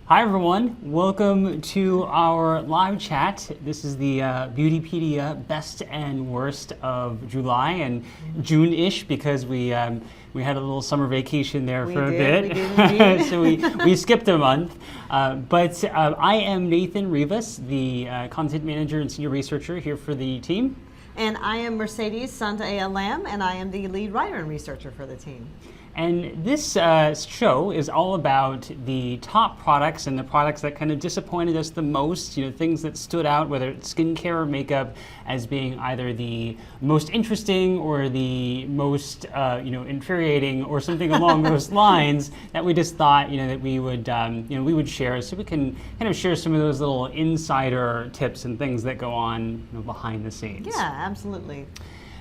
Hi everyone, welcome to our live chat. This is the Beautypedia best and worst of July and June-ish because we had a little summer vacation there for a bit. We did So we skipped a month. But I am Nathan Rivas, the content manager and senior researcher here for the team. And I am Mercedes Santaella Lamb, and I am the lead writer and researcher for the team. And this show is all about the top products and the products that kind of disappointed us the most, things that stood out, whether it's skincare or makeup, as being either the most interesting or the most, infuriating or something along those lines that we just thought, that we would share, so we can kind of share some of those little insider tips and things that go on behind the scenes. Yeah, absolutely.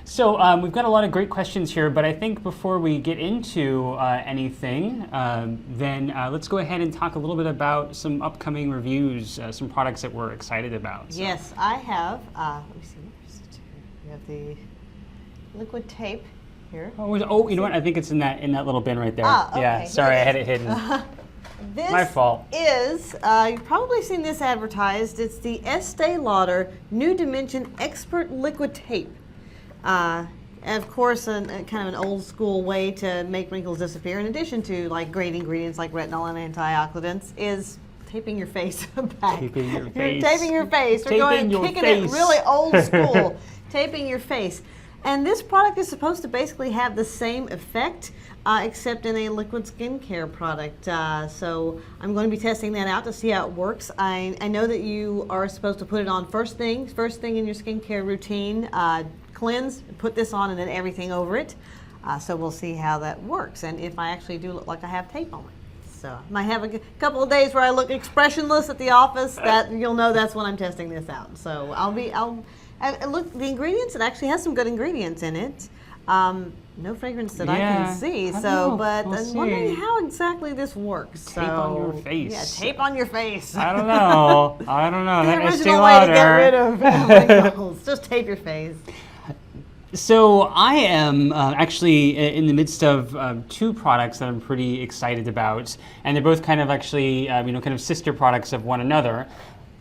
So we've got a lot of great questions here, but I think before we get into anything, then let's go ahead and talk a little bit about some upcoming reviews, some products that we're excited about. So. Yes, I have. Let me see. We have the liquid tape here. Oh, you know what? I think it's in that little bin right there. Okay. Yeah, sorry, I had it hidden. This My fault. Is, you've probably seen this advertised. It's the Estee Lauder New Dimension Expert Liquid Tape. And of course, kind of an old school way to make wrinkles disappear, in addition to like great ingredients like retinol and antioxidants, is taping your face back. Taping your face. You're taping your face. We're going and kicking it really old school. Taping your face. And this product is supposed to basically have the same effect, except in a liquid skincare product. So I'm going to be testing that out to see how it works. I know that you are supposed to put it on first thing in your skincare routine. Cleanse, put this on, and then everything over it. So we'll see how that works, and if I actually do look like I have tape on it. So I might have a couple of days where I look expressionless at the office. That you'll know that's when I'm testing this out. So and look, the ingredients. It actually has some good ingredients in it. No fragrance that I can see. But I'm wondering how exactly this works. Tape on your face. Yeah, tape on your face. I don't know. The That original way to get rid of wrinkles. Just tape your face. So I am actually in the midst of two products that I'm pretty excited about, and they're both kind of actually, kind of sister products of one another,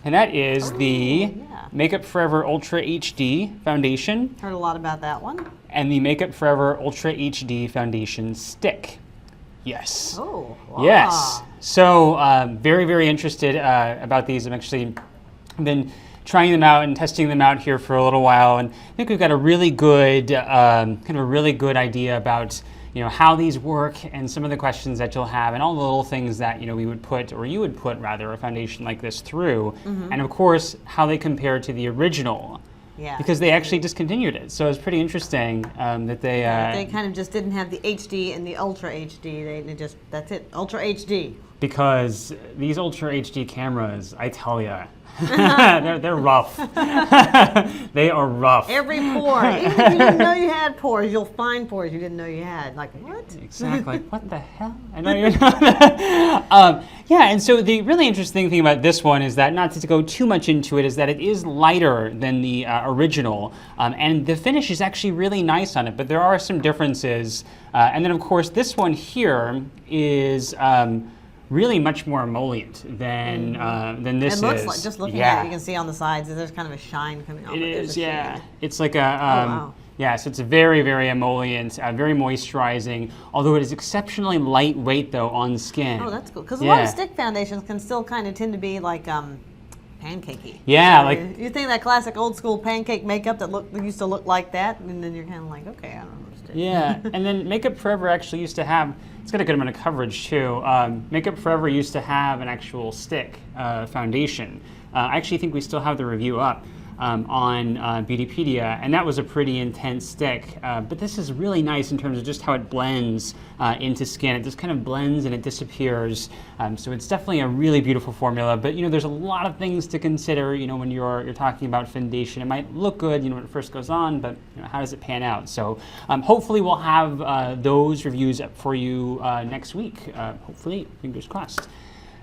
and that is the Makeup Forever Ultra HD Foundation. Heard a lot about that one. And the Makeup Forever Ultra HD Foundation Stick. Yes. Oh, wow. Yes. So very, very interested about these. I've actually been trying them out and testing them out here for a little while, and I think we've got a really good, idea about how these work and some of the questions that you'll have and all the little things that we would put, or you would put rather, a foundation like this through, and of course how they compare to the original. Yeah. Because they actually discontinued it, so it's pretty interesting that they. They kind of just didn't have the HD and the Ultra HD. They just that's it, Ultra HD. Because these Ultra HD cameras, I tell ya. they're rough. They are rough. Every pore. Even if you didn't know you had pores, you'll find pores you didn't know you had. Like, what? Exactly. What the hell? I know you're not. Yeah, and so the really interesting thing about this one is that, not to go too much into it, is that it is lighter than the original, and the finish is actually really nice on it, but there are some differences. And then, of course, this one here is really much more emollient than this is. It looks like, just looking at it, you can see on the sides that there's kind of a shine coming off. It is, yeah. Shade. It's like a, wow. Yeah, so it's very, very emollient, very moisturizing, although it is exceptionally lightweight, though, on skin. Oh, that's cool. Because a lot of stick foundations can still kind of tend to be like pancakey. Yeah, so like you think that classic old school pancake makeup that used to look like that, and then you're kind of like, okay, I don't understand. Yeah, and then Makeup Forever actually used to have, it's got a good amount of coverage too. Makeup Forever used to have an actual stick foundation. I actually think we still have the review up on Beautypedia, and that was a pretty intense stick. But this is really nice in terms of just how it blends into skin. It just kind of blends and it disappears. So it's definitely a really beautiful formula. But there's a lot of things to consider. When you're talking about foundation, it might look good, when it first goes on, but how does it pan out? So hopefully we'll have those reviews up for you next week. Hopefully, fingers crossed.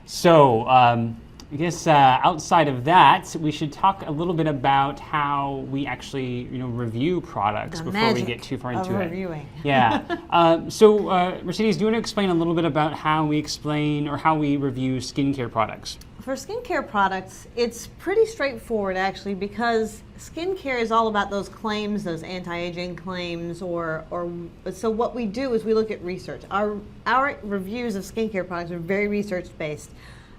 So. I guess outside of that, we should talk a little bit about how we actually, review products before we get too far into it. Reviewing. Yeah. So, Mercedes, do you want to explain a little bit about how we explain or how we review skincare products? For skincare products, it's pretty straightforward actually, because skincare is all about those claims, those anti-aging claims, so what we do is we look at research. Our reviews of skincare products are very research based.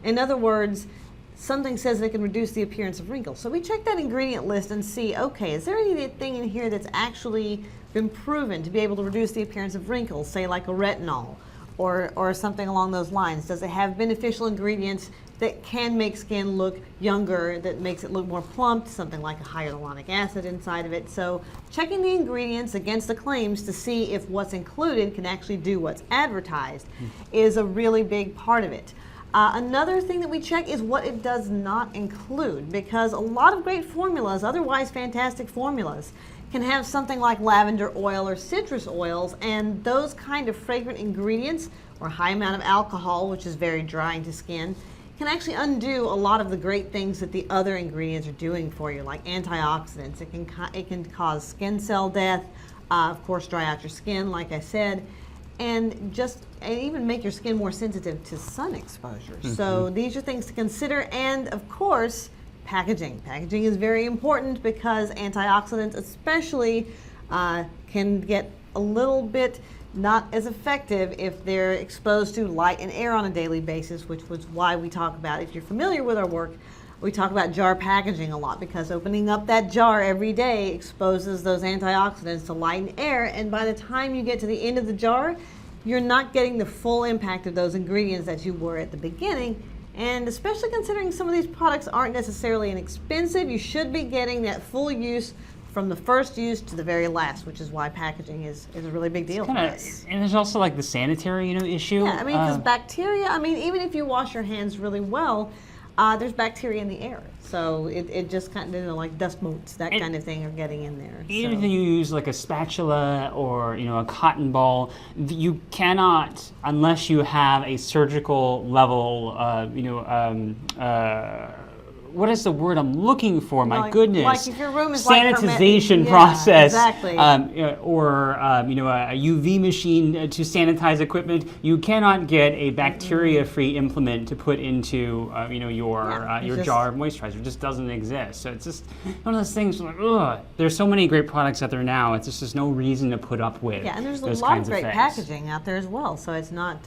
In other words, something says it can reduce the appearance of wrinkles. So we check that ingredient list and see, okay, is there anything in here that's actually been proven to be able to reduce the appearance of wrinkles, say like a retinol or something along those lines? Does it have beneficial ingredients that can make skin look younger, that makes it look more plump, something like a hyaluronic acid inside of it? So checking the ingredients against the claims to see if what's included can actually do what's advertised is a really big part of it. Another thing that we check is what it does not include, because a lot of great formulas, otherwise fantastic formulas, can have something like lavender oil or citrus oils, and those kind of fragrant ingredients or high amount of alcohol, which is very drying to skin, can actually undo a lot of the great things that the other ingredients are doing for you, like antioxidants. It can cause skin cell death, of course dry out your skin, like I said, and even make your skin more sensitive to sun exposure. So these are things to consider, and of course, packaging. Packaging is very important because antioxidants especially can get a little bit not as effective if they're exposed to light and air on a daily basis, which was why we talk about, if you're familiar with our work, we talk about jar packaging a lot, because opening up that jar every day exposes those antioxidants to light and air, and by the time you get to the end of the jar, you're not getting the full impact of those ingredients that you were at the beginning. And especially considering some of these products aren't necessarily inexpensive, you should be getting that full use from the first use to the very last, which is why packaging is a really big deal for us. And there's also like the sanitary, issue. Yeah, I mean, because bacteria, even if you wash your hands really well, there's bacteria in the air. So it just kind of, like dust motes, that kind of thing are getting in there. Even if you use like a spatula or, a cotton ball, you cannot, unless you have a surgical level, what is the word I'm looking for? My goodness. Like if your room is sanitization process. Exactly. Or a UV machine to sanitize equipment. You cannot get a bacteria-free implement to put into your jar of moisturizer. It just doesn't exist. So it's just one of those things like, ugh. There's so many great products out there now. It's just no reason to put up with. Yeah, and there's a lot of great packaging out there as well. So it's not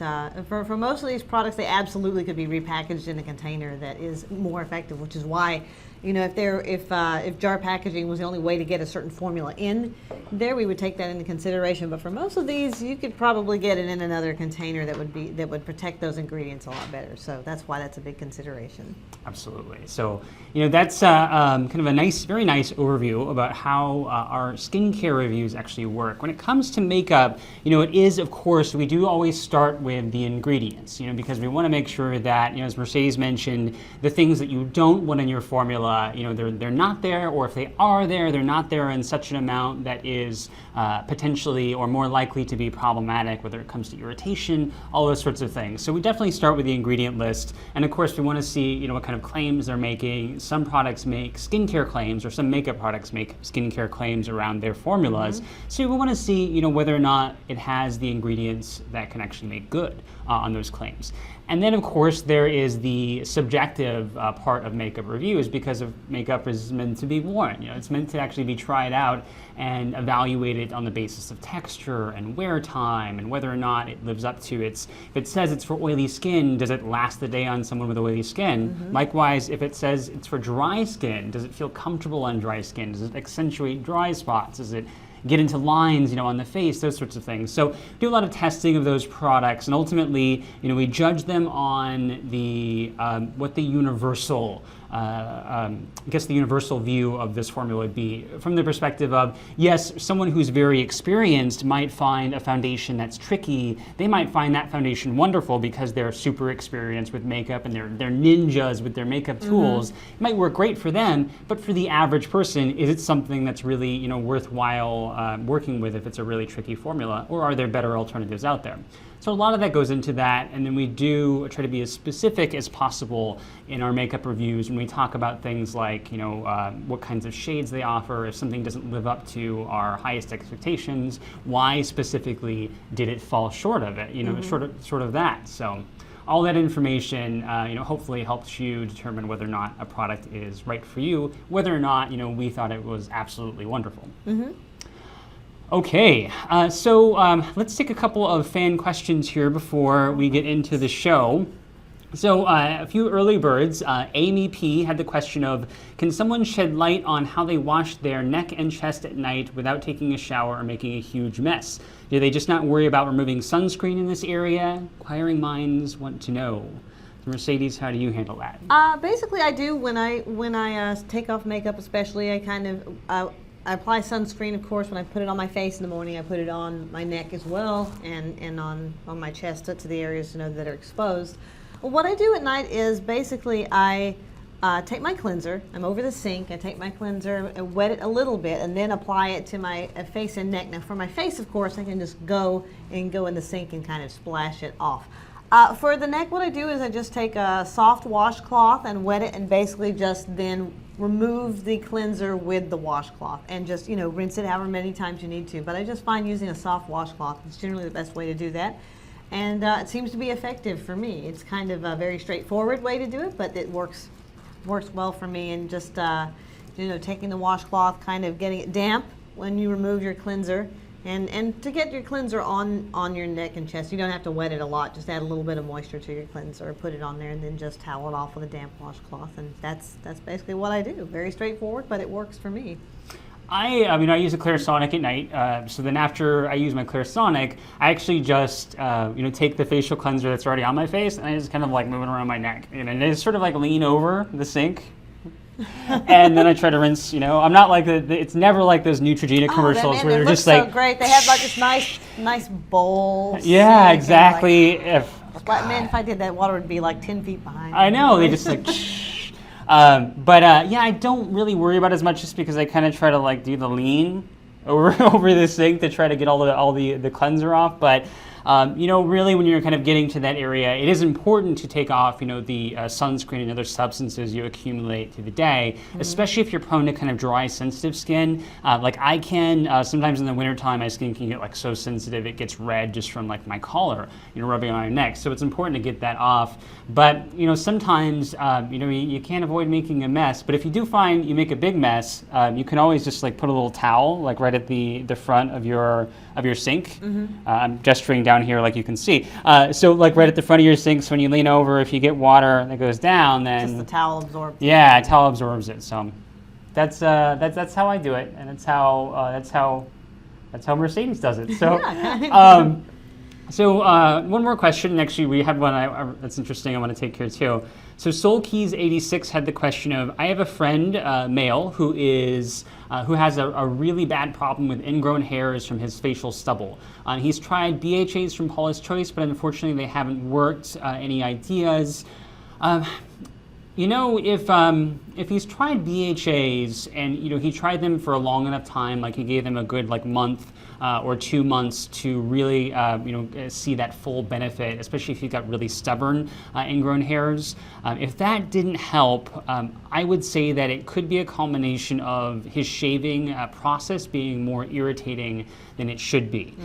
for most of these products, they absolutely could be repackaged in a container that is more effective, which is why, if jar packaging was the only way to get a certain formula in there, we would take that into consideration. But for most of these, you could probably get it in another container that would protect those ingredients a lot better. So that's why that's a big consideration. Absolutely. So that's kind of a very nice overview about how our skincare reviews actually work. When it comes to makeup, it is, of course, we do always start with the ingredients, because we want to make sure that, as Mercedes mentioned, the things that you don't want in your formula, they're not there, or if they are there, they're not there in such an amount that is potentially or more likely to be problematic, whether it comes to irritation, all those sorts of things. So we definitely start with the ingredient list, and of course we want to see what kind of claims they're making. Some products make skincare claims, or some makeup products make skincare claims around their formulas. So we want to see whether or not it has the ingredients that can actually make good on those claims. And then, of course, there is the subjective part of makeup reviews, because makeup is meant to be worn. It's meant to actually be tried out and evaluated on the basis of texture and wear time and whether or not it lives up to its. If it says it's for oily skin, does it last the day on someone with oily skin? Likewise, if it says it's for dry skin, does it feel comfortable on dry skin? Does it accentuate dry spots? Does it get into lines, on the face, those sorts of things. So we do a lot of testing of those products, and ultimately, we judge them on the what the universal, the universal view of this formula would be, from the perspective of, yes, someone who's very experienced might find a foundation that's tricky. They might find that foundation wonderful because they're super experienced with makeup and they're ninjas with their makeup tools. It might work great for them, but for the average person, is it something that's really worthwhile working with if it's a really tricky formula, or are there better alternatives out there? So a lot of that goes into that, and then we do try to be as specific as possible in our makeup reviews when we talk about things like, what kinds of shades they offer, if something doesn't live up to our highest expectations, why specifically did it fall short of it, sort of that. So all that information, hopefully helps you determine whether or not a product is right for you, whether or not, we thought it was absolutely wonderful. Okay, so let's take a couple of fan questions here before we get into the show. So a few early birds. Amy P had the question of, can someone shed light on how they wash their neck and chest at night without taking a shower or making a huge mess? Do they just not worry about removing sunscreen in this area? Inquiring minds want to know. Mercedes, how do you handle that? Basically, I do when I take off makeup, especially. I apply sunscreen, of course, when I put it on my face in the morning. I put it on my neck as well, and on my chest to the areas that are exposed. Well, what I do at night is basically I take my cleanser. I'm over the sink. I take my cleanser and wet it a little bit, and then apply it to my face and neck. Now, for my face, of course, I can just go in the sink and kind of splash it off. For the neck, what I do is I just take a soft washcloth and wet it, and basically just then remove the cleanser with the washcloth and just rinse it however many times you need to. But I just find using a soft washcloth is generally the best way to do that, and it seems to be effective for me. It's kind of a very straightforward way to do it, but it works well for me. And just taking the washcloth, kind of getting it damp when you remove your cleanser. And to get your cleanser on your neck and chest, you don't have to wet it a lot. Just add a little bit of moisture to your cleanser, put it on there, and then just towel it off with a damp washcloth. And that's basically what I do. Very straightforward, but it works for me. I use a Clarisonic at night. So then after I use my Clarisonic, I actually just take the facial cleanser that's already on my face, and I just kind of like move it around my neck, and I just sort of like lean over the sink. And then I try to rinse, I'm not like it's never like those Neutrogena commercials where they're just like, so great. They have like this nice bowl. Yeah, exactly. If I did that, water would be like 10 feet behind. I know, they just like, I don't really worry about it as much, just because I kind of try to like do the lean over the sink to try to get all the cleanser off. But really, when you're kind of getting to that area, it is important to take off, the sunscreen and other substances you accumulate through the day, especially if you're prone to kind of dry, sensitive skin. Like I can, sometimes in the wintertime, my skin can get like so sensitive it gets red just from like my collar, rubbing on my neck. So it's important to get that off. But, sometimes, you can't avoid making a mess. But if you do find you make a big mess, you can always just like put a little towel like right at the front of your sink. I'm gesturing down here like you can see. So like right at the front of your sink, so when you lean over, if you get water that goes down, then just the towel absorbs it. Yeah, towel absorbs it. So that's how I do it, and that's how Mercedes does it. So one more question, and actually we have one that's interesting I want to take here too. So SoulKeys86 had the question of, I have a friend, male, who has a really bad problem with ingrown hairs from his facial stubble. He's tried BHAs from Paula's Choice, but unfortunately they haven't worked. Any ideas? If he's tried BHAs and he tried them for a long enough time, like he gave them a good like month or 2 months to really see that full benefit, especially if you've got really stubborn ingrown hairs. If that didn't help, I would say that it could be a combination of his shaving process being more irritating than it should be.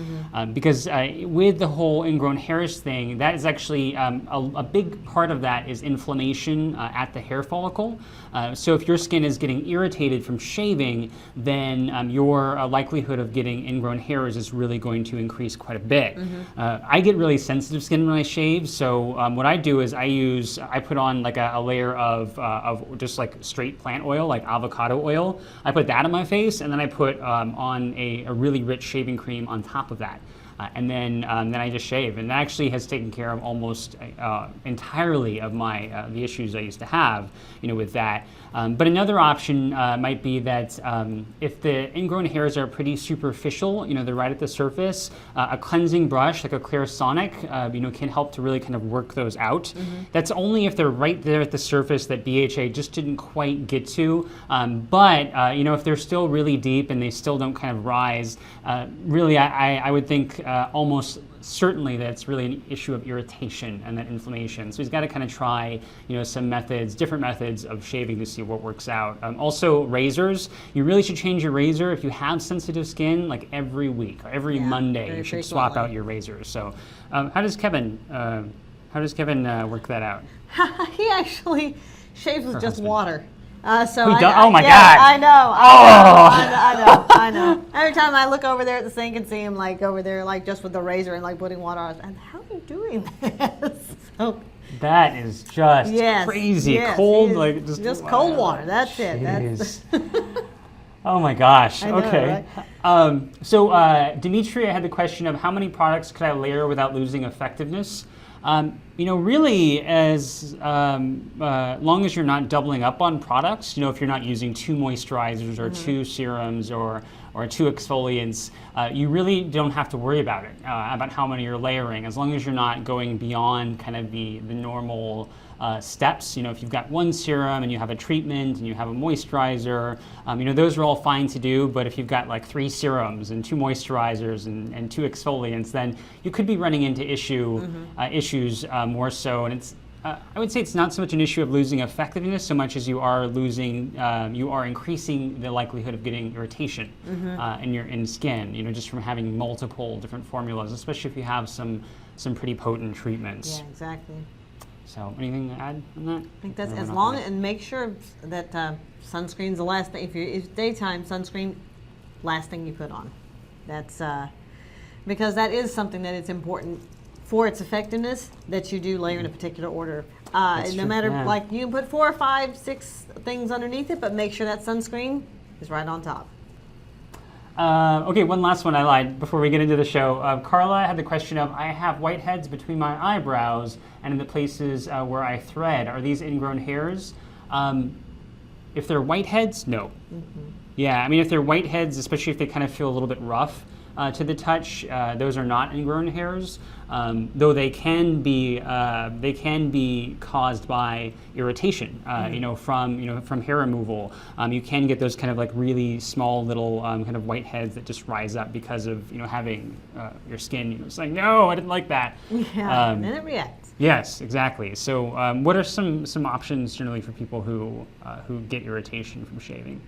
Because with the whole ingrown hairs thing, that is actually a big part of that is inflammation at the hair follicle. So if your skin is getting irritated from shaving, then your likelihood of getting ingrown hairs is really going to increase quite a bit. I get really sensitive skin when I shave, so what I do is I put on like a layer of just like straight plant oil, like avocado oil. I put that on my face, and then I put on a really rich shaving cream on top of that. And then I just shave, and that actually has taken care of almost entirely of my the issues I used to have, with that. But another option might be that if the ingrown hairs are pretty superficial, they're right at the surface, a cleansing brush like a Clarisonic, can help to really kind of work those out. That's only if they're right there at the surface that BHA just didn't quite get to. But if they're still really deep and they still don't kind of rise, really I would think almost certainly that it's really an issue of irritation and that inflammation. So he's got to kind of try, some methods, different methods of shaving to see what works out. Also, razors. You really should change your razor if you have sensitive skin, like every week or every Monday. You should swap out your razors. So, how does Kevin work that out? He actually shaves with just water. Oh my God! I know. I know. Every time I look over there at the sink and see him like over there, like just with the razor and like putting water on, and how are you doing this? So, that is just crazy. Yes, cold, like just cold water. That's it. That's oh my gosh. I know, okay. Right? So Demetria had the question of how many products could I layer without losing effectiveness? Really, as long as you're not doubling up on products, if you're not using 2 moisturizers or 2 serums or 2 exfoliants, you really don't have to worry about it, about how many you're layering, as long as you're not going beyond kind of the normal steps. If you've got 1 serum and you have a treatment and you have a moisturizer, those are all fine to do. But if you've got like 3 serums and 2 moisturizers and 2 exfoliants, then you could be running into issues more so. And it's I would say it's not so much an issue of losing effectiveness so much as you are increasing the likelihood of getting irritation in skin. Just from having multiple different formulas, especially if you have some pretty potent treatments. Yeah, exactly. So, anything to add on that? I think that's and make sure that sunscreen's the last thing. If it's daytime, sunscreen, last thing you put on. That's because that is something that it's important for its effectiveness that you do layer in a particular order. No matter, like you can put 4 or 5, 6 things underneath it, but make sure that sunscreen is right on top. Okay, one last one I lied before we get into the show. Carla had the question of, I have whiteheads between my eyebrows and in the places where I thread. Are these ingrown hairs? If they're whiteheads, no. Yeah, I mean, if they're whiteheads, especially if they kind of feel a little bit rough to the touch, those are not ingrown hairs. Though they can be caused by irritation, from hair removal. You can get those kind of like really small little kind of whiteheads that just rise up because of having your skin. It's like, no, I didn't like that. Yeah, and then it reacts. Yes, exactly. So, what are some options generally for people who get irritation from shaving?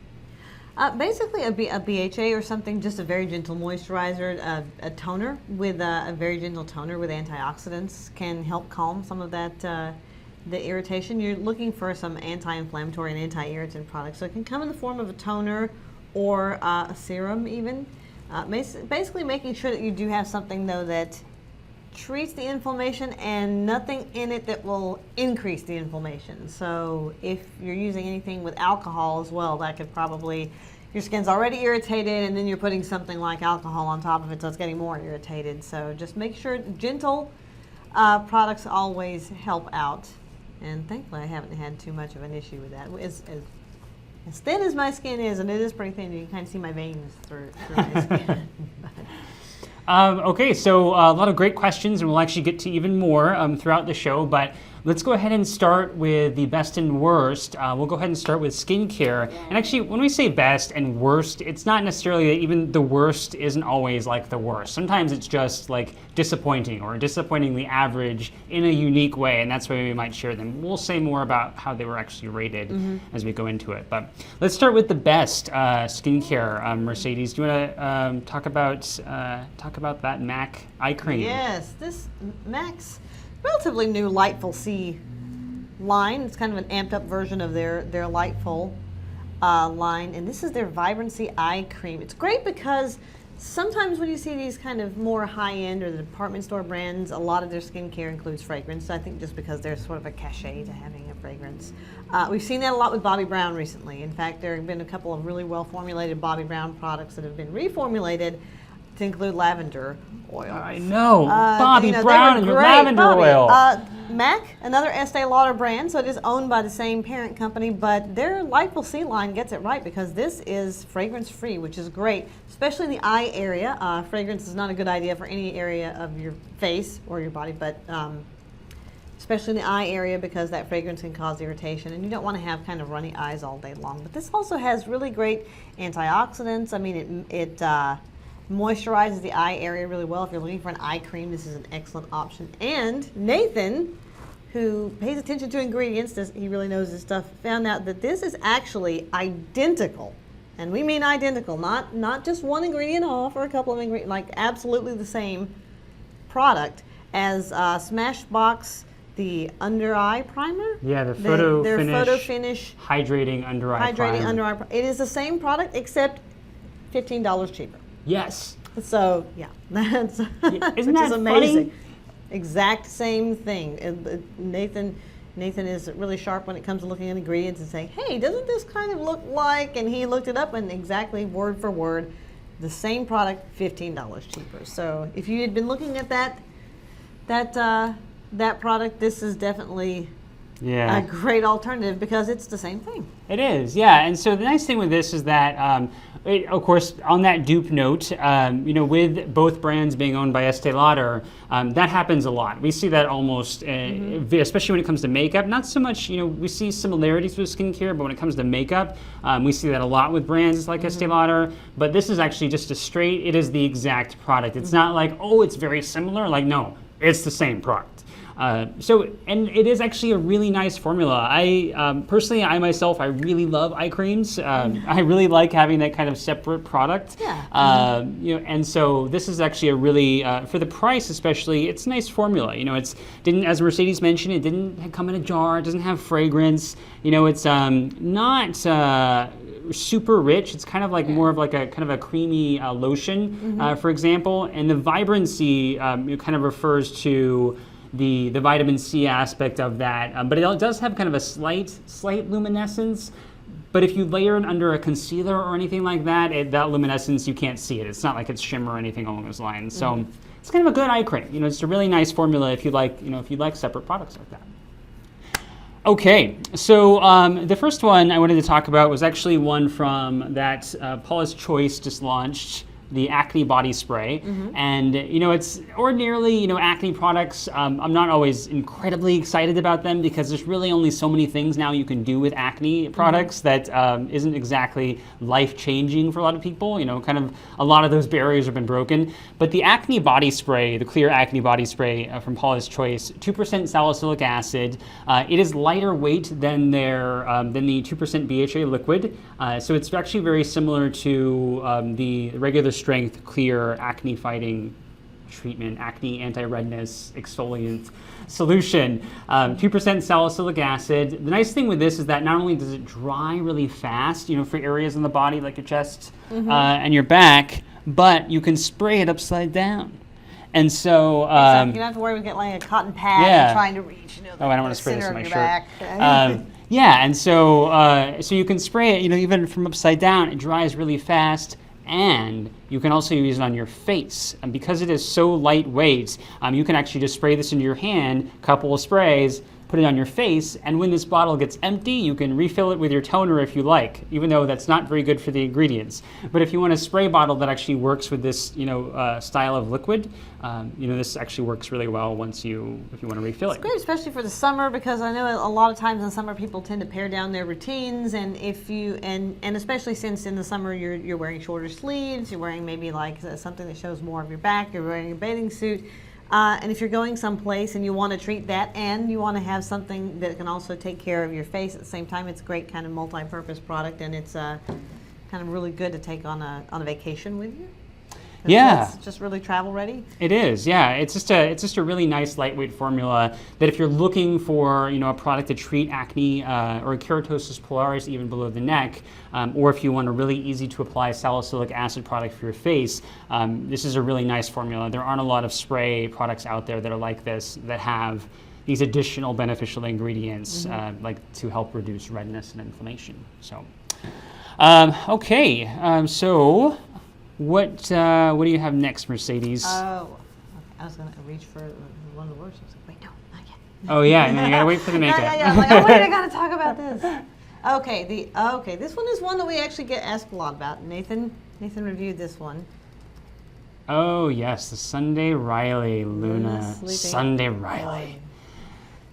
Basically, a BHA or something, just a very gentle moisturizer, a toner with a very gentle toner with antioxidants can help calm some of that the irritation. You're looking for some anti-inflammatory and anti-irritant products, so it can come in the form of a toner or a serum even. Basically, making sure that you do have something though that treats the inflammation and nothing in it that will increase the inflammation. So if you're using anything with alcohol as well, that could probably, your skin's already irritated and then you're putting something like alcohol on top of it, so it's getting more irritated. So just make sure gentle products always help out. And thankfully I haven't had too much of an issue with that. As thin as my skin is, and it is pretty thin, you can kind of see my veins through my skin. Okay, so a lot of great questions, and we'll actually get to even more throughout the show, but let's go ahead and start with the best and worst. We'll go ahead and start with skincare. And actually, when we say best and worst, it's not necessarily that even the worst isn't always like the worst. Sometimes it's just like disappointing or disappointingly average in a unique way, and that's why we might share them. We'll say more about how they were actually rated as we go into it. But let's start with the best skincare. Mercedes, do you want to talk about that MAC eye cream? Yes, this MAC's relatively new Lightful C line. It's kind of an amped up version of their Lightful line, and this is their Vibrancy Eye Cream. It's great because sometimes when you see these kind of more high-end or the department store brands, a lot of their skincare includes fragrance. I think just because there's sort of a cachet to having a fragrance. We've seen that a lot with Bobbi Brown recently. In fact, there have been a couple of really well-formulated Bobbi Brown products that have been reformulated to include lavender oil. I know, Bobbi Brown and your lavender oil. MAC, another Estee Lauder brand, so it is owned by the same parent company, but their Lightful C line gets it right because this is fragrance-free, which is great, especially in the eye area. Fragrance is not a good idea for any area of your face or your body, but especially in the eye area because that fragrance can cause irritation, and you don't want to have kind of runny eyes all day long. But this also has really great antioxidants. I mean, it moisturizes the eye area really well. If you're looking for an eye cream, this is an excellent option. And Nathan, who pays attention to ingredients, he really knows his stuff, found out that this is actually identical. And we mean identical, not just one ingredient off or a couple of ingredients, like absolutely the same product as Smashbox, the under eye primer. Yeah, their photo finish hydrating under eye primer. It is the same product except $15 cheaper. Yes. So yeah, that's isn't that amazing. Funny? Exact same thing. Nathan is really sharp when it comes to looking at ingredients and saying, hey, doesn't this kind of look like, and he looked it up and exactly word for word, the same product, $15 cheaper. So if you had been looking at that product, this is definitely a great alternative because it's the same thing. It is, yeah. And so the nice thing with this is that, of course, on that dupe note, with both brands being owned by Estee Lauder, that happens a lot. We see that almost, especially when it comes to makeup. Not so much, we see similarities with skincare, but when it comes to makeup, we see that a lot with brands like Estee Lauder. But this is actually just it is the exact product. It's not like, oh, it's very similar. Like, no, it's the same product. And it is actually a really nice formula. Personally, I myself, I really love eye creams. I really like having that kind of separate product. Yeah. And so this is actually a really, for the price especially, it's a nice formula. As Mercedes mentioned, it didn't come in a jar. It doesn't have fragrance. It's not super rich. It's kind of like more of like a kind of a creamy lotion, for example. And the vibrancy kind of refers to the vitamin C aspect of that, but it does have kind of a slight luminescence. But if you layer it under a concealer or anything like that, that luminescence, you can't see it. It's not like it's shimmer or anything along those lines. So it's kind of a good eye cream. It's a really nice formula if you like, separate products like that. Okay, so the first one I wanted to talk about was actually one from that Paula's Choice just launched, the acne body spray. And it's ordinarily, acne products, I'm not always incredibly excited about them because there's really only so many things now you can do with acne products that isn't exactly life-changing for a lot of people. Kind of a lot of those barriers have been broken. But the acne body spray, the clear acne body spray from Paula's Choice, 2% salicylic acid. It is lighter weight than the 2% BHA liquid. So it's actually very similar to the regular strength clear acne fighting treatment, acne anti-redness exfoliant solution. 2% salicylic acid. The nice thing with this is that not only does it dry really fast, for areas in the body like your chest and your back, but you can spray it upside down. And so you don't have to worry about getting like a cotton pad and trying to reach, I don't want to spray this on my shirt. Back. And so you can spray it, even from upside down. It dries really fast. And you can also use it on your face. And because it is so lightweight, you can actually just spray this into your hand, couple of sprays, put it on your face, and when this bottle gets empty, you can refill it with your toner if you like, even though that's not very good for the ingredients. But if you want a spray bottle that actually works with this, style of liquid, this actually works really well if you want to refill it. It's great, especially for the summer, because I know a lot of times in summer people tend to pare down their routines, and and especially since in the summer you're wearing shorter sleeves, you're wearing maybe like something that shows more of your back, you're wearing a bathing suit. And if you're going someplace and you want to treat that and you want to have something that can also take care of your face at the same time, it's a great kind of multi-purpose product, and it's kind of really good to take on a vacation with you. Yeah, it's just really travel ready. It is, yeah. It's just a really nice lightweight formula that if you're looking for a product to treat acne or keratosis pilaris even below the neck, or if you want a really easy to apply salicylic acid product for your face, this is a really nice formula. There aren't a lot of spray products out there that are like this that have these additional beneficial ingredients like to help reduce redness and inflammation. So, so. What do you have next, Mercedes? Oh, I was going to reach for one of the words. I was like, wait, no, not yet. Oh, yeah, and then you got to wait for the makeup. Yeah. Like, oh, wait, I got to talk about this. Okay, this one is one that we actually get asked a lot about. Nathan reviewed this one. Oh, yes, the Sunday Riley, Luna. Sunday Riley.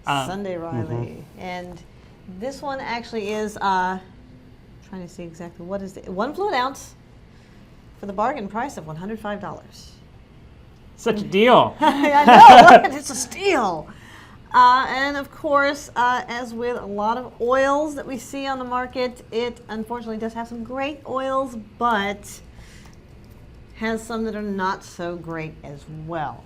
Sunday Riley. And this one actually is, trying to see exactly what is it, 1 fluid ounce. for the bargain price of $105. Such a deal. I know, look, it's a steal. And of course, as with a lot of oils that we see on the market, it unfortunately does have some great oils, but has some that are not so great as well.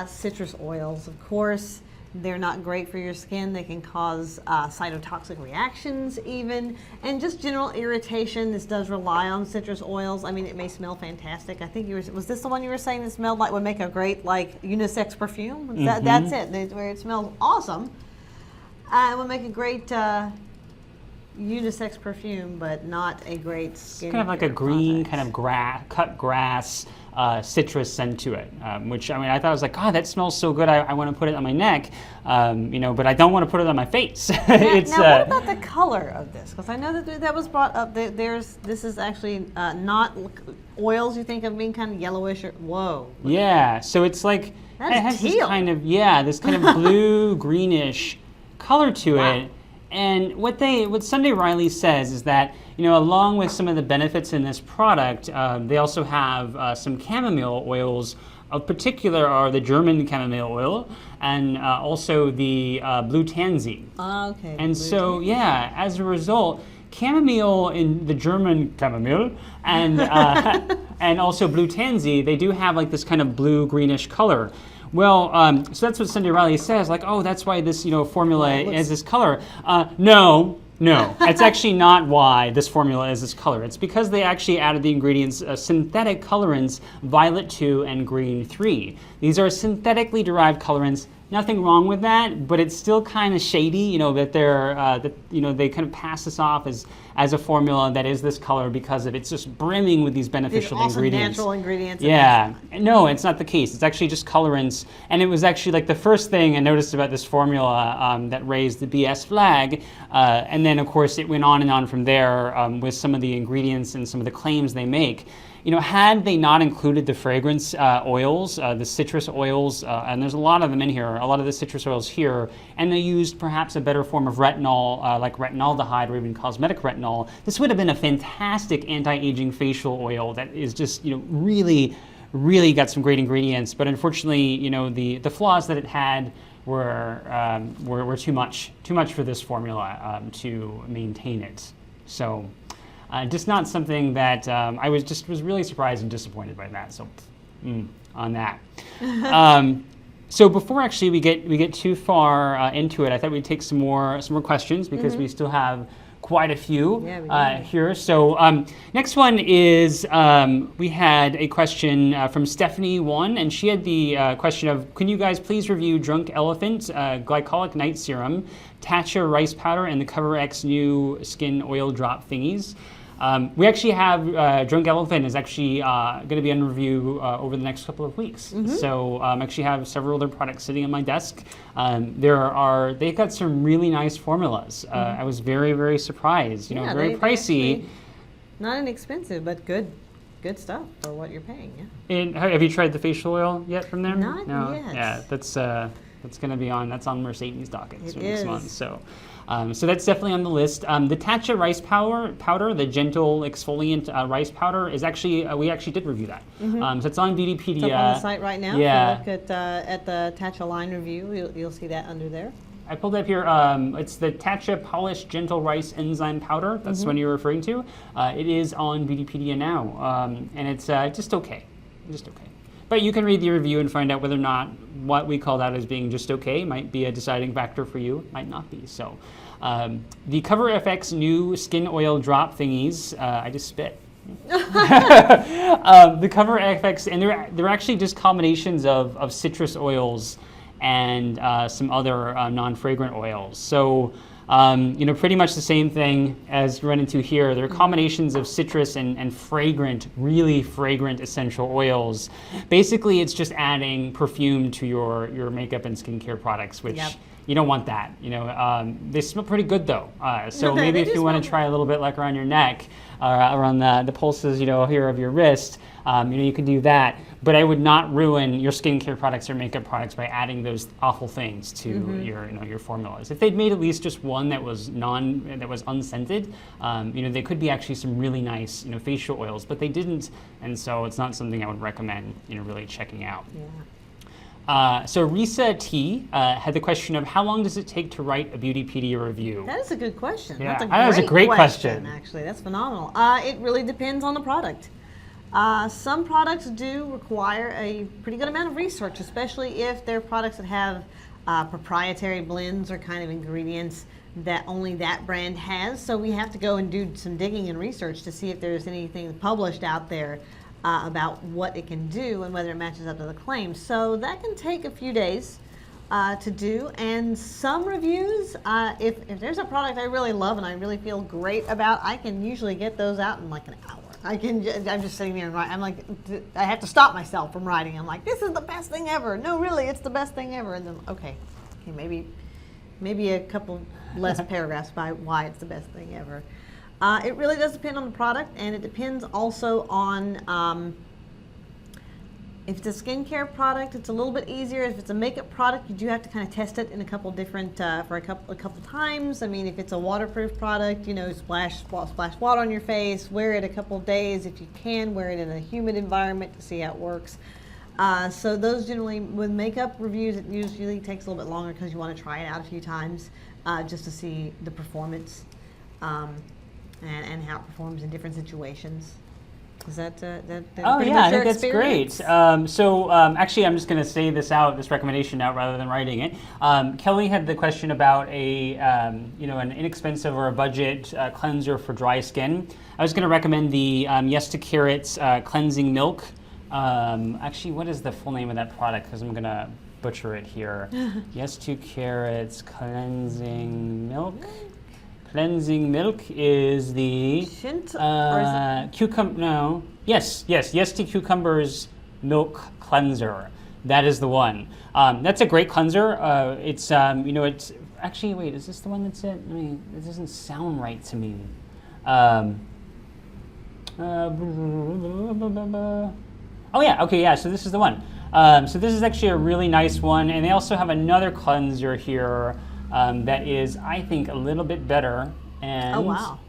Citrus oils, of course, they're not great for your skin. They can cause cytotoxic reactions even, and just general irritation. This does rely on citrus oils. I mean, it may smell fantastic. I think was this the one you were saying that smelled like would make a great like unisex perfume? That's it, where it smells awesome. It would make a great unisex perfume, but not a great skin. It's kind of like a green kind of cut grass citrus scent to it, which I mean I thought, I was like, God, that smells so good. I want to put it on my neck, but I don't want to put it on my face. Now, what about the color of this? Because I know that was brought up. This is actually not oils you think of being kind of yellowish or whoa. Yeah, so it's like That is it has teal. this kind of blue greenish color to it. And what Sunday Riley says is that, along with some of the benefits in this product, they also have some chamomile oils. Of particular are the German chamomile oil and also the blue tansy. Okay. And so, as a result, chamomile in the German chamomile and and also blue tansy, they do have like this kind of blue greenish color. Well, so that's what Sunday Riley says, like, oh, that's why this, formula is this color. No, it's actually not why this formula is this color. It's because they actually added the ingredients synthetic colorants, violet 2 and green 3. These are synthetically derived colorants. Nothing wrong with that, but it's still kind of shady, that they're, they kind of pass this off as a formula that is this color because of it's just brimming with these beneficial awesome ingredients. Natural ingredients. Yeah, no, it's not the case. It's actually just colorants, and it was actually like the first thing I noticed about this formula that raised the BS flag, and then of course it went on and on from there with some of the ingredients and some of the claims they make. Had they not included the fragrance oils, the citrus oils, and there's a lot of them in here, a lot of the citrus oils here, and they used perhaps a better form of retinol, like retinaldehyde or even cosmetic retinol, this would have been a fantastic anti-aging facial oil that is just, really, really got some great ingredients. But unfortunately, the flaws that it had were too much for this formula to maintain it. So. Just not something that I was really surprised and disappointed by that. So, on that. So before actually we get too far into it, I thought we'd take some more questions because we still have quite a few here. So next one is we had a question from Stephanie 1, and she had the question of, can you guys please review Drunk Elephant Glycolic Night Serum, Tatcha Rice Powder, and the CoverX new Skin Oil Drop thingies. We actually have Drunk Elephant is actually going to be on review over the next couple of weeks. So I actually have several other products sitting on my desk. They've got some really nice formulas. I was very, very surprised. Very pricey. Not inexpensive, but good stuff for what you're paying. Yeah. And have you tried the facial oil yet from them? Not yet. Yeah, that's going to be on. That's on Mercedes' docket next month. So that's definitely on the list. The Tatcha rice powder, the gentle exfoliant rice powder, is actually we actually did review that. So it's on Beautypedia. It's up on the site right now. Yeah. If you look at the Tatcha line review, you'll see that under there. I pulled it up here. It's the Tatcha Polished Gentle Rice Enzyme Powder. That's the one you're referring to. It is on Beautypedia now, and it's just okay. But you can read the review and find out whether or not what we call that as being just okay might be a deciding factor for you, might not be. So the CoverFX new skin oil drop thingies, I just spit. The CoverFX, and they're actually just combinations of citrus oils and some other non-fragrant oils. So pretty much the same thing as we run into here. They're combinations of citrus and fragrant, really fragrant essential oils. Basically, it's just adding perfume to your makeup and skincare products, which, You don't want that. They smell pretty good though. So Okay, maybe they if you do want smell to try a little bit like around your neck, around the pulses, here of your wrist, you can do that. But I would not ruin your skincare products or makeup products by adding those awful things to your formulas. If they'd made at least just one that was unscented, they could be actually some really nice facial oils, but they didn't, and so it's not something I would recommend really checking out. Yeah. So Risa T had the question of how long does it take to write a Beautypedia review? That is a good question. Yeah, That's a great question. Actually, that's phenomenal. It really depends on the product. Some products do require a pretty good amount of research, especially if they're products that have proprietary blends or kind of ingredients that only that brand has. So we have to go and do some digging and research to see if there's anything published out there about what it can do and whether it matches up to the claims. So that can take a few days to do. And some reviews, if there's a product I really love and I really feel great about, I can usually get those out in like an hour. I'm just sitting there and writing. I'm like, I have to stop myself from writing. I'm like, this is the best thing ever. No, really, it's the best thing ever. And then, okay, maybe a couple less paragraphs by why it's the best thing ever. It really does depend on the product, and it depends also on if it's a skincare product, it's a little bit easier. If it's a makeup product, you do have to kind of test it in a couple different for a couple times. I mean, if it's a waterproof product, splash water on your face, wear it a couple days if you can, wear it in a humid environment to see how it works. So those generally, with makeup reviews, it usually takes a little bit longer because you want to try it out a few times just to see the performance and how it performs in different situations. Is that Oh pretty yeah, much I your think that's experience? great. Actually, I'm just going to say this recommendation out rather than writing it. Kelly had the question about an inexpensive or a budget cleanser for dry skin. I was going to recommend the Yes to Carrots cleansing milk. Actually, what is the full name of that product? Because I'm going to butcher it here. Yes to Carrots cleansing milk. Cleansing milk is the cucumber. Yes, to Cucumbers milk cleanser. That is the one. That's a great cleanser. It's actually, wait, is this the one that's it? I mean, it doesn't sound right to me. Oh yeah, okay, yeah. So this is the one. So this is actually a really nice one, and they also have another cleanser here. That is, I think, a little bit better. And oh wow!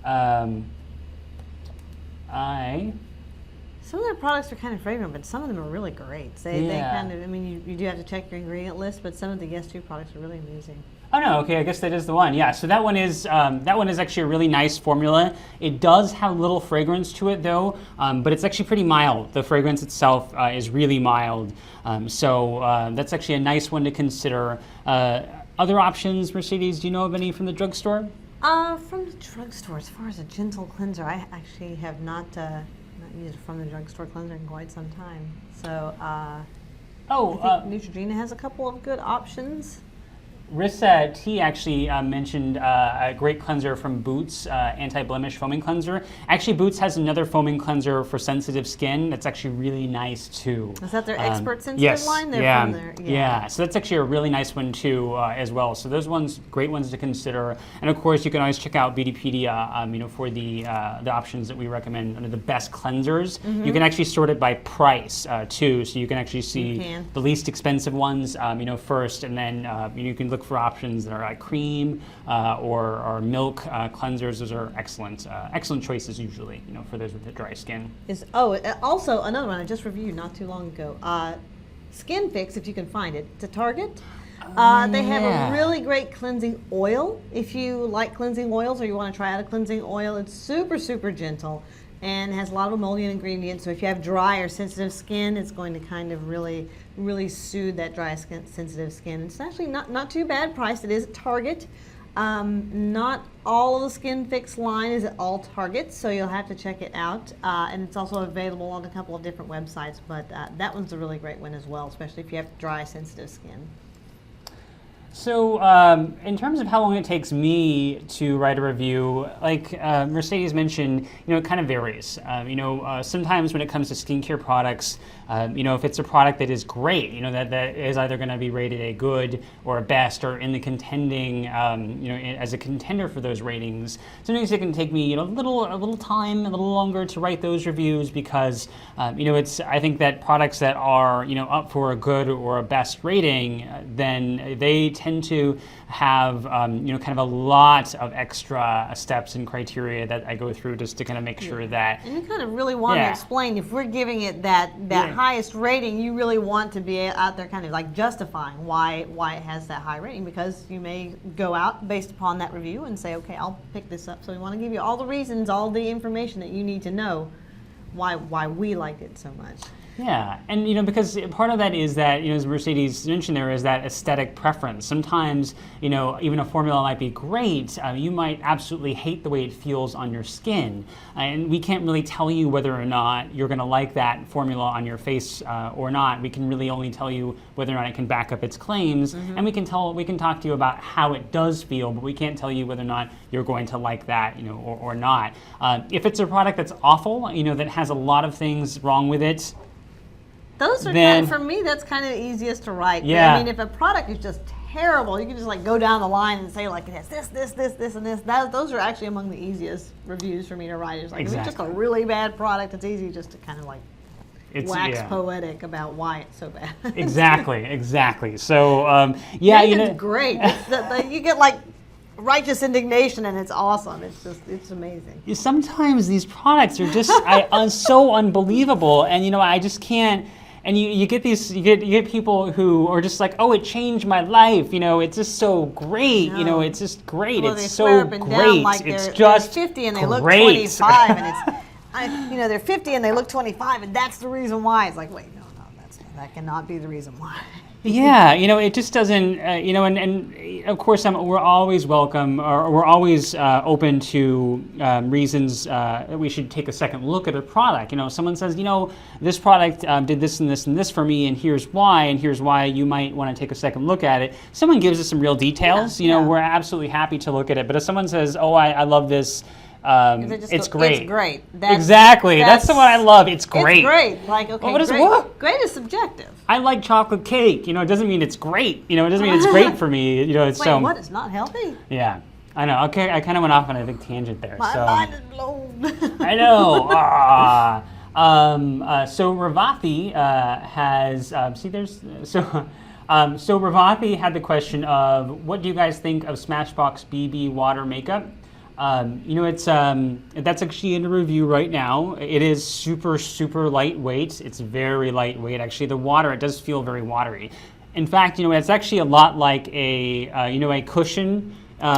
Some of their products are kind of fragrant, but some of them are really great. They kind of, I mean, you do have to check your ingredient list, but some of the Yes To products are really amazing. Oh no, okay, I guess that is the one. Yeah, so that one is actually a really nice formula. It does have little fragrance to it though, but it's actually pretty mild. The fragrance itself is really mild, so that's actually a nice one to consider. Other options, Mercedes, do you know of any from the drugstore? From the drugstore, as far as a gentle cleanser, I actually have not used from the drugstore cleanser in quite some time. So I think Neutrogena has a couple of good options. Rissa T actually mentioned a great cleanser from Boots, anti-blemish foaming cleanser. Actually, Boots has another foaming cleanser for sensitive skin that's actually really nice too. Is that their expert sensitive line? They're from there. Yeah. So that's actually a really nice one too as well. So those ones, great ones to consider. And of course, you can always check out Beautypedia, for the options that we recommend under the best cleansers. Mm-hmm. You can actually sort it by price too, so you can actually see the least expensive ones, first, and then you can look for options that are like cream or milk cleansers. Those are excellent choices usually, for those with the dry skin. Also another one I just reviewed not too long ago. Skin Fix, if you can find it, to Target. They have a really great cleansing oil. If you like cleansing oils or you want to try out a cleansing oil, it's super, super gentle and has a lot of emollient ingredients. So if you have dry or sensitive skin, it's going to kind of really soothe that dry skin, sensitive skin. It's actually not too bad priced. It is at Target. Not all of the Skin Fix line is at all Targets, so you'll have to check it out. And it's also available on a couple of different websites, but that one's a really great one as well, especially if you have dry, sensitive skin. So in terms of how long it takes me to write a review, like Mercedes mentioned, it kind of varies. Sometimes when it comes to skincare products, If it's a product that is great, that is either going to be rated a good or a best or in the contending, as a contender for those ratings, sometimes it can take me, a little time, a little longer to write those reviews because, I think that products that are, up for a good or a best rating, then they tend to have, kind of a lot of extra steps and criteria that I go through just to kind of make sure that. And you kind of really want to explain, if we're giving it that highest rating, you really want to be out there kind of like justifying why it has that high rating, because you may go out based upon that review and say, okay, I'll pick this up. So we want to give you all the reasons, all the information that you need to know why we liked it so much. Yeah, and because part of that is that, as Mercedes mentioned, there is that aesthetic preference. Sometimes, even a formula might be great, you might absolutely hate the way it feels on your skin, and we can't really tell you whether or not you're going to like that formula on your face or not. We can really only tell you whether or not it can back up its claims, and we can talk to you about how it does feel, but we can't tell you whether or not you're going to like that, or not. If it's a product that's awful, that has a lot of things wrong with it. Those are for me, that's kind of the easiest to write. Yeah. I mean, if a product is just terrible, you can just like go down the line and say like it has this, and this. Those are actually among the easiest reviews for me to write. It's like if it's just a really bad product, it's easy just to kind of like wax poetic about why it's so bad. Exactly. So it's great. You get like righteous indignation, and it's awesome. It's amazing. Sometimes these products are just so unbelievable, and I just can't. And you get people who are just like, oh, it changed my life. It's just so great. It's just great. Well, it's so great. Like it's they're just 50 and they great. look 25, and they're 50 and they look 25, and that's the reason why. It's like, wait, no, that cannot be the reason why. Yeah, it just doesn't, and of course we're always welcome, or we're always open to reasons that we should take a second look at a product. Someone says, this product did this and this and this for me, and here's why you might want to take a second look at it. Someone gives us some real details, we're absolutely happy to look at it. But if someone says, oh, I love this, it's great. It's great. That's the one I love. It's great. It's great. Like, okay, well, great is subjective. I like chocolate cake. It doesn't mean it's great. It doesn't mean it's great for me. It's Wait, what? It's not healthy? Yeah, I know. Okay, I kind of went off on a big tangent there. My mind is blown. I know. So Ravathi has so Ravathi had the question of, what do you guys think of Smashbox BB water makeup? That's actually in a review right now. It is super, super lightweight. It's very lightweight. Actually, the water, it does feel very watery. In fact, it's actually a lot like a cushion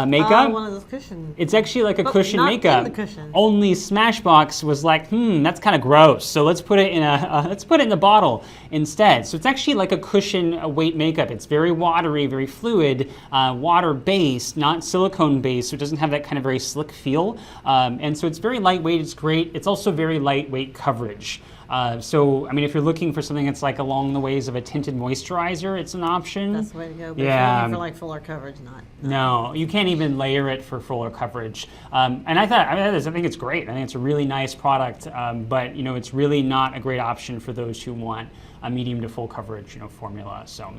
makeup. One of those cushions. It's actually like a cushion not makeup. In the cushion. Only Smashbox was like, that's kind of gross. So let's put it in a bottle instead. So it's actually like a cushion weight makeup. It's very watery, very fluid, water based, not silicone based. So it doesn't have that kind of very slick feel. And so it's very lightweight. It's great. It's also very lightweight coverage. If you're looking for something that's like along the ways of a tinted moisture, it's an option. That's the way to go. But if you're looking for like fuller coverage, not. No, you can't even layer it for fuller coverage. And I think it's great. I think it's a really nice product, but it's really not a great option for those who want a medium to full coverage, formula. So.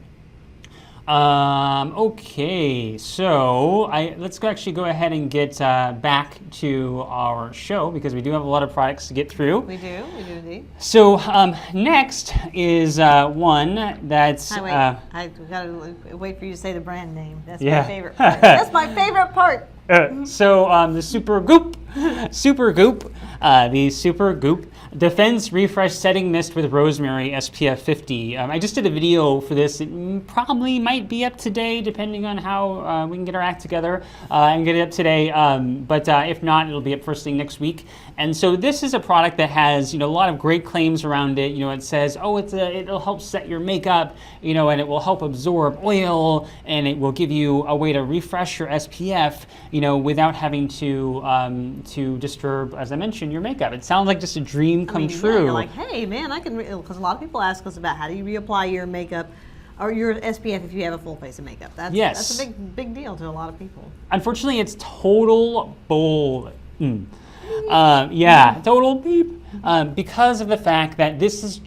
Okay, so let's actually go ahead and get back to our show, because we do have a lot of products to get through. We do indeed. So next is one that's... I gotta wait for you to say the brand name. That's my favorite part. That's my favorite part. The Super Goop, the Super Goop Defense Refresh Setting Mist with Rosemary SPF 50. I just did a video for this. It probably might be up today, depending on how we can get our act together and get it up today. But if not, it'll be up first thing next week. And so this is a product that has, a lot of great claims around it. It says, it'll help set your makeup, and it will help absorb oil, and it will give you a way to refresh your SPF, without having to disturb, as I mentioned, your makeup. It sounds like just a dream come true. You're like, hey man, because a lot of people ask us about how do you reapply your makeup or your SPF if you have a full face of makeup. That's a big deal to a lot of people. Unfortunately, it's total bull. Total beep. because of the fact that this is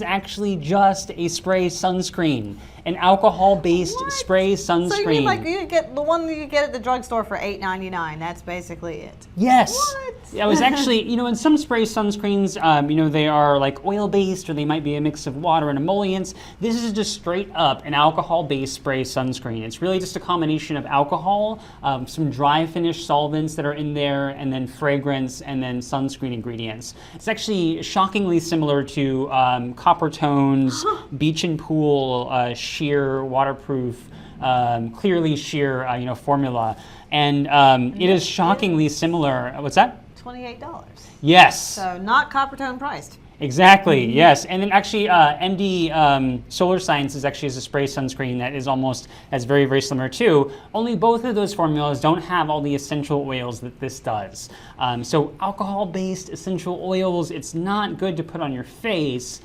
actually just a spray sunscreen, an alcohol-based spray sunscreen. So you mean like you get the one that you get at the drugstore for $8.99? That's basically it. Yes. What? I was actually, in some spray sunscreens, they are like oil-based, or they might be a mix of water and emollients. This is just straight up an alcohol-based spray sunscreen. It's really just a combination of alcohol, some dry finish solvents that are in there, and then fragrance, and then sunscreen ingredients. It's actually shockingly similar to Coppertone's Beach and Pool sheer waterproof, clearly sheer, formula, and it is shockingly similar. What's that? $28. Yes. So not Coppertone priced. Exactly, yes. And then actually MD Solar Sciences actually is a spray sunscreen that is very, very similar too. Only both of those formulas don't have all the essential oils that this does. So alcohol-based essential oils, it's not good to put on your face.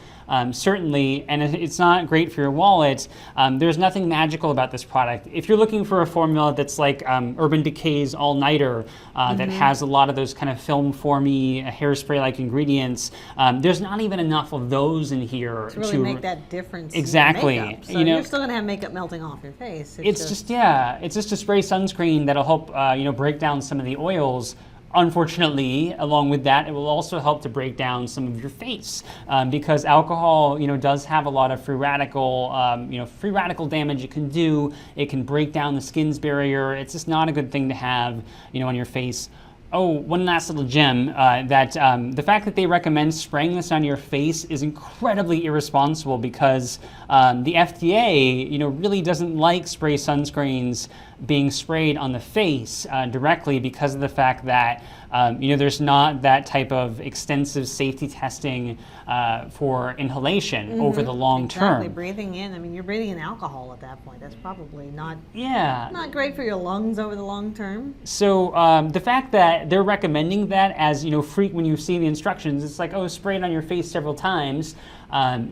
Certainly, and it's not great for your wallet. There's nothing magical about this product. If you're looking for a formula that's like Urban Decay's All Nighter, that has a lot of those kind of film-formy, hairspray-like ingredients, there's not even enough of those in here to really make that difference. Exactly. In your makeup. So you're still gonna have makeup melting off your face. It's just a spray sunscreen that'll help break down some of the oils. Unfortunately, along with that, it will also help to break down some of your face because alcohol, does have a lot of free radical damage it can do. It can break down the skin's barrier. It's just not a good thing to have, on your face. Oh, one last little gem, that the fact that they recommend spraying this on your face is incredibly irresponsible because the FDA, really doesn't like spray sunscreens being sprayed on the face directly because of the fact that there's not that type of extensive safety testing for inhalation over the long term. Exactly, breathing in. You're breathing in alcohol at that point. That's probably not great for your lungs over the long term. So the fact that they're recommending that as when you see the instructions, it's like, oh, spray it on your face several times. Several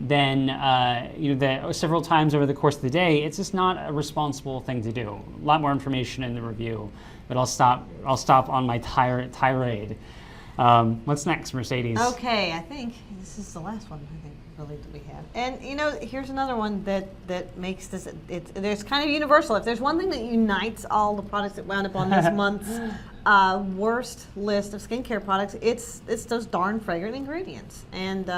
times over the course of the day, it's just not a responsible thing to do. A lot more information in the review, but I'll stop on my tirade. What's next, Mercedes? Okay, I think this is the last one. I think really that we have, and here's another one that makes this. There's kind of universal. If there's one thing that unites all the products that wound up on this month's worst list of skincare products, it's those darn fragrant ingredients, and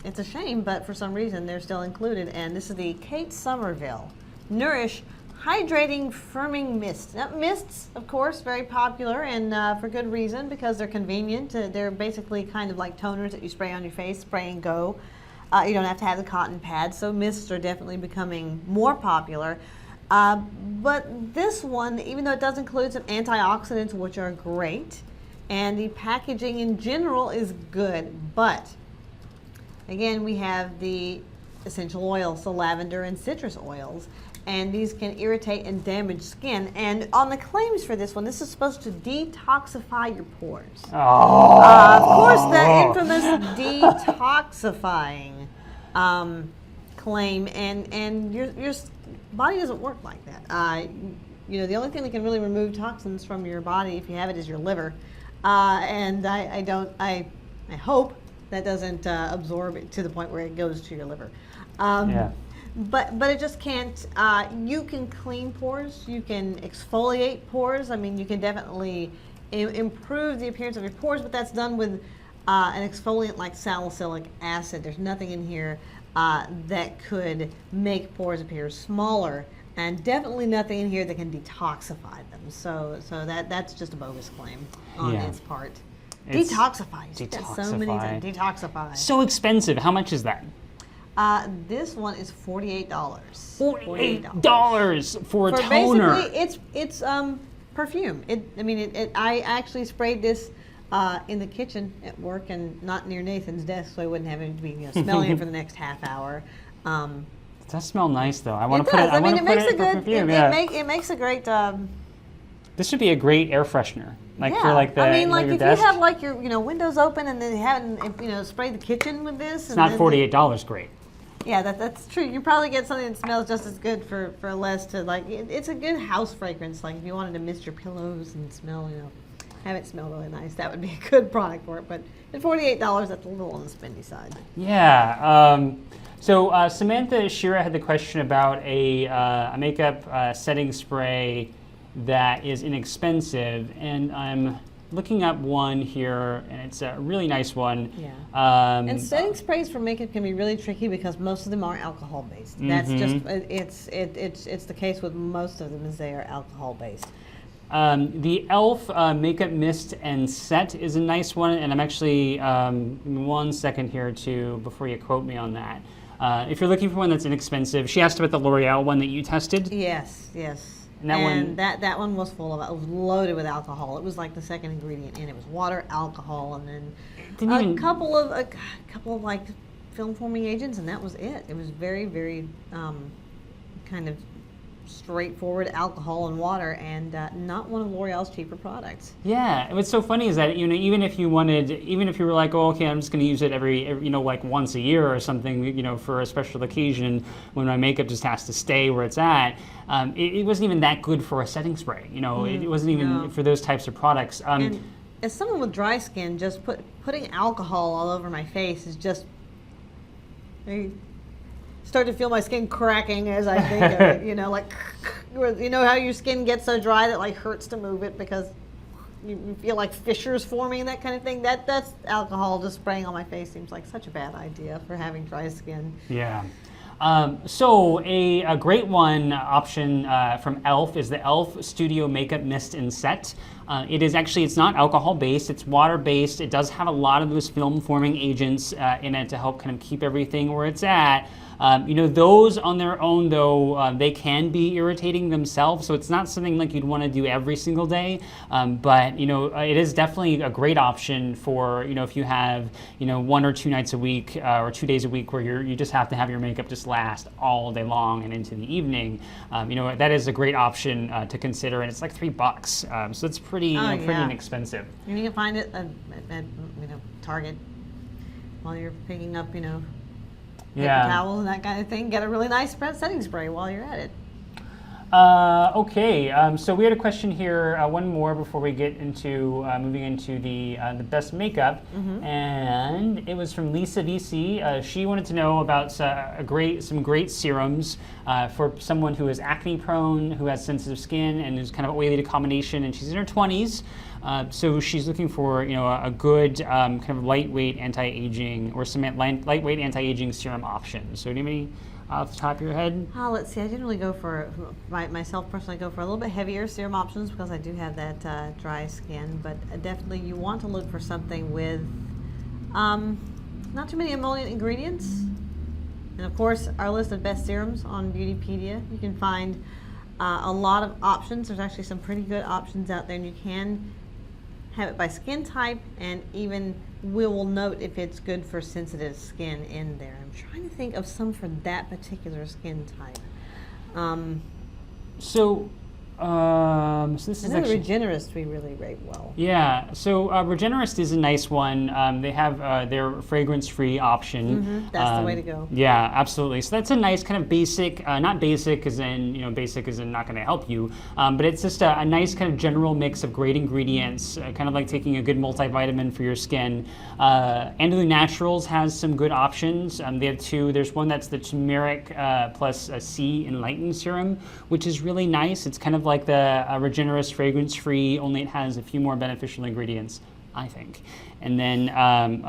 it's a shame, but for some reason they're still included. And this is the Kate Somerville Nourish Hydrating Firming Mist. Now, mists, of course, very popular, and for good reason, because they're convenient. They're basically kind of like toners that you spray on your face, spray and go. You don't have to have the cotton pads, so mists are definitely becoming more popular. But this one, even though it does include some antioxidants, which are great, and the packaging in general is good, but again, we have the essential oils, so lavender and citrus oils, and these can irritate and damage skin. And on the claims for this one, this is supposed to detoxify your pores. Of course, the infamous detoxifying claim, and your body doesn't work like that. The only thing that can really remove toxins from your body, if you have it, is your liver. And I hope that doesn't absorb it to the point where it goes to your liver. But it just can't. You can clean pores. You can exfoliate pores. You can definitely improve the appearance of your pores, but that's done with an exfoliant like salicylic acid. There's nothing in here that could make pores appear smaller, and definitely nothing in here that can detoxify them. So that's just a bogus claim on its part. Detoxify. So many times. Detoxify. So expensive. How much is that? This one is $48. $48 for a toner. Basically, it's perfume. I actually sprayed this in the kitchen at work and not near Nathan's desk, so I wouldn't have him be smelling it for the next half hour. It does smell nice, though. I want to put it. It makes a great. This would be a great air freshener. For like the. If desk. you have like your windows open and then you haven't sprayed the kitchen with this. It's not $48 great. Yeah, that's true. You probably get something that smells just as good for less. It's a good house fragrance. Like if you wanted to mist your pillows and smell have it smell really nice. That would be a good product for it. But at $48, that's a little on the spendy side. Yeah. So Samantha Shira had the question about a makeup setting spray that is inexpensive, and I'm looking up one here, and it's a really nice one. Yeah. And setting sprays for makeup can be really tricky because most of them are alcohol based. That's just it's the case with most of them is they are alcohol based. The e.l.f. Makeup Mist and Set is a nice one, and I'm actually 1 second here before you quote me on that. If you're looking for one that's inexpensive, she asked about the L'Oreal one that you tested. Yes, yes. And that one was full of, it was loaded with alcohol. It was like the second ingredient in it was water, alcohol, and then a couple of like film forming agents, and that was it. It was very, very kind of straightforward alcohol and water, and not one of L'Oreal's cheaper products. Yeah, what's so funny is that even if you were like, oh, okay, I'm just going to use it every like once a year or something, for a special occasion when my makeup just has to stay where it's at. It wasn't even that good for a setting spray. It wasn't even for those types of products. And as someone with dry skin, just putting alcohol all over my face is just. I start to feel my skin cracking as I think of it. Like how your skin gets so dry that like hurts to move it because you feel like fissures forming and that kind of thing. That's alcohol just spraying on my face seems like such a bad idea for having dry skin. Yeah. So a great one option from e.l.f. is the e.l.f. Studio Makeup Mist and Set. It's not alcohol based, it's water based. It does have a lot of those film forming agents in it to help kind of keep everything where it's at. Those on their own, though, they can be irritating themselves, so it's not something like you'd want to do every single day, but, it is definitely a great option for, if you have, 1 or 2 nights a week or 2 days a week where you just have to have your makeup just last all day long and into the evening. That is a great option to consider, and it's like $3, so it's pretty inexpensive. And you can find it at Target while you're picking up, paper towels and that kind of thing. Get a really nice setting spray while you're at it. Okay, so we had a question here, one more before we get into moving into the best makeup, and it was from Lisa VC. She wanted to know about some great serums for someone who is acne prone, who has sensitive skin, and is kind of oily to combination, and she's in her 20s. So she's looking for a good kind of lightweight anti-aging or some lightweight anti-aging serum option. So do you have any off the top of your head? Let's see. I generally go for myself personally. I go for a little bit heavier serum options because I do have that dry skin. But definitely, you want to look for something with not too many emollient ingredients. And of course, our list of best serums on Beautypedia. You can find a lot of options. There's actually some pretty good options out there, and you can have it by skin type, and even we will note if it's good for sensitive skin in there. I'm trying to think of some for that particular skin type. So this is actually Regenerist we really rate well. Yeah, so Regenerist is a nice one. They have their fragrance-free option. That's the way to go. Yeah, absolutely. So that's a nice kind of basic, not basic as in, basic as in not going to help you, but it's just a nice kind of general mix of great ingredients, kind of like taking a good multivitamin for your skin. Andalou Naturals has some good options. They have 2. There's one that's the turmeric plus a C Enlightened serum, which is really nice. It's kind of like the Regenerist fragrance-free, only it has a few more beneficial ingredients, I think. And then one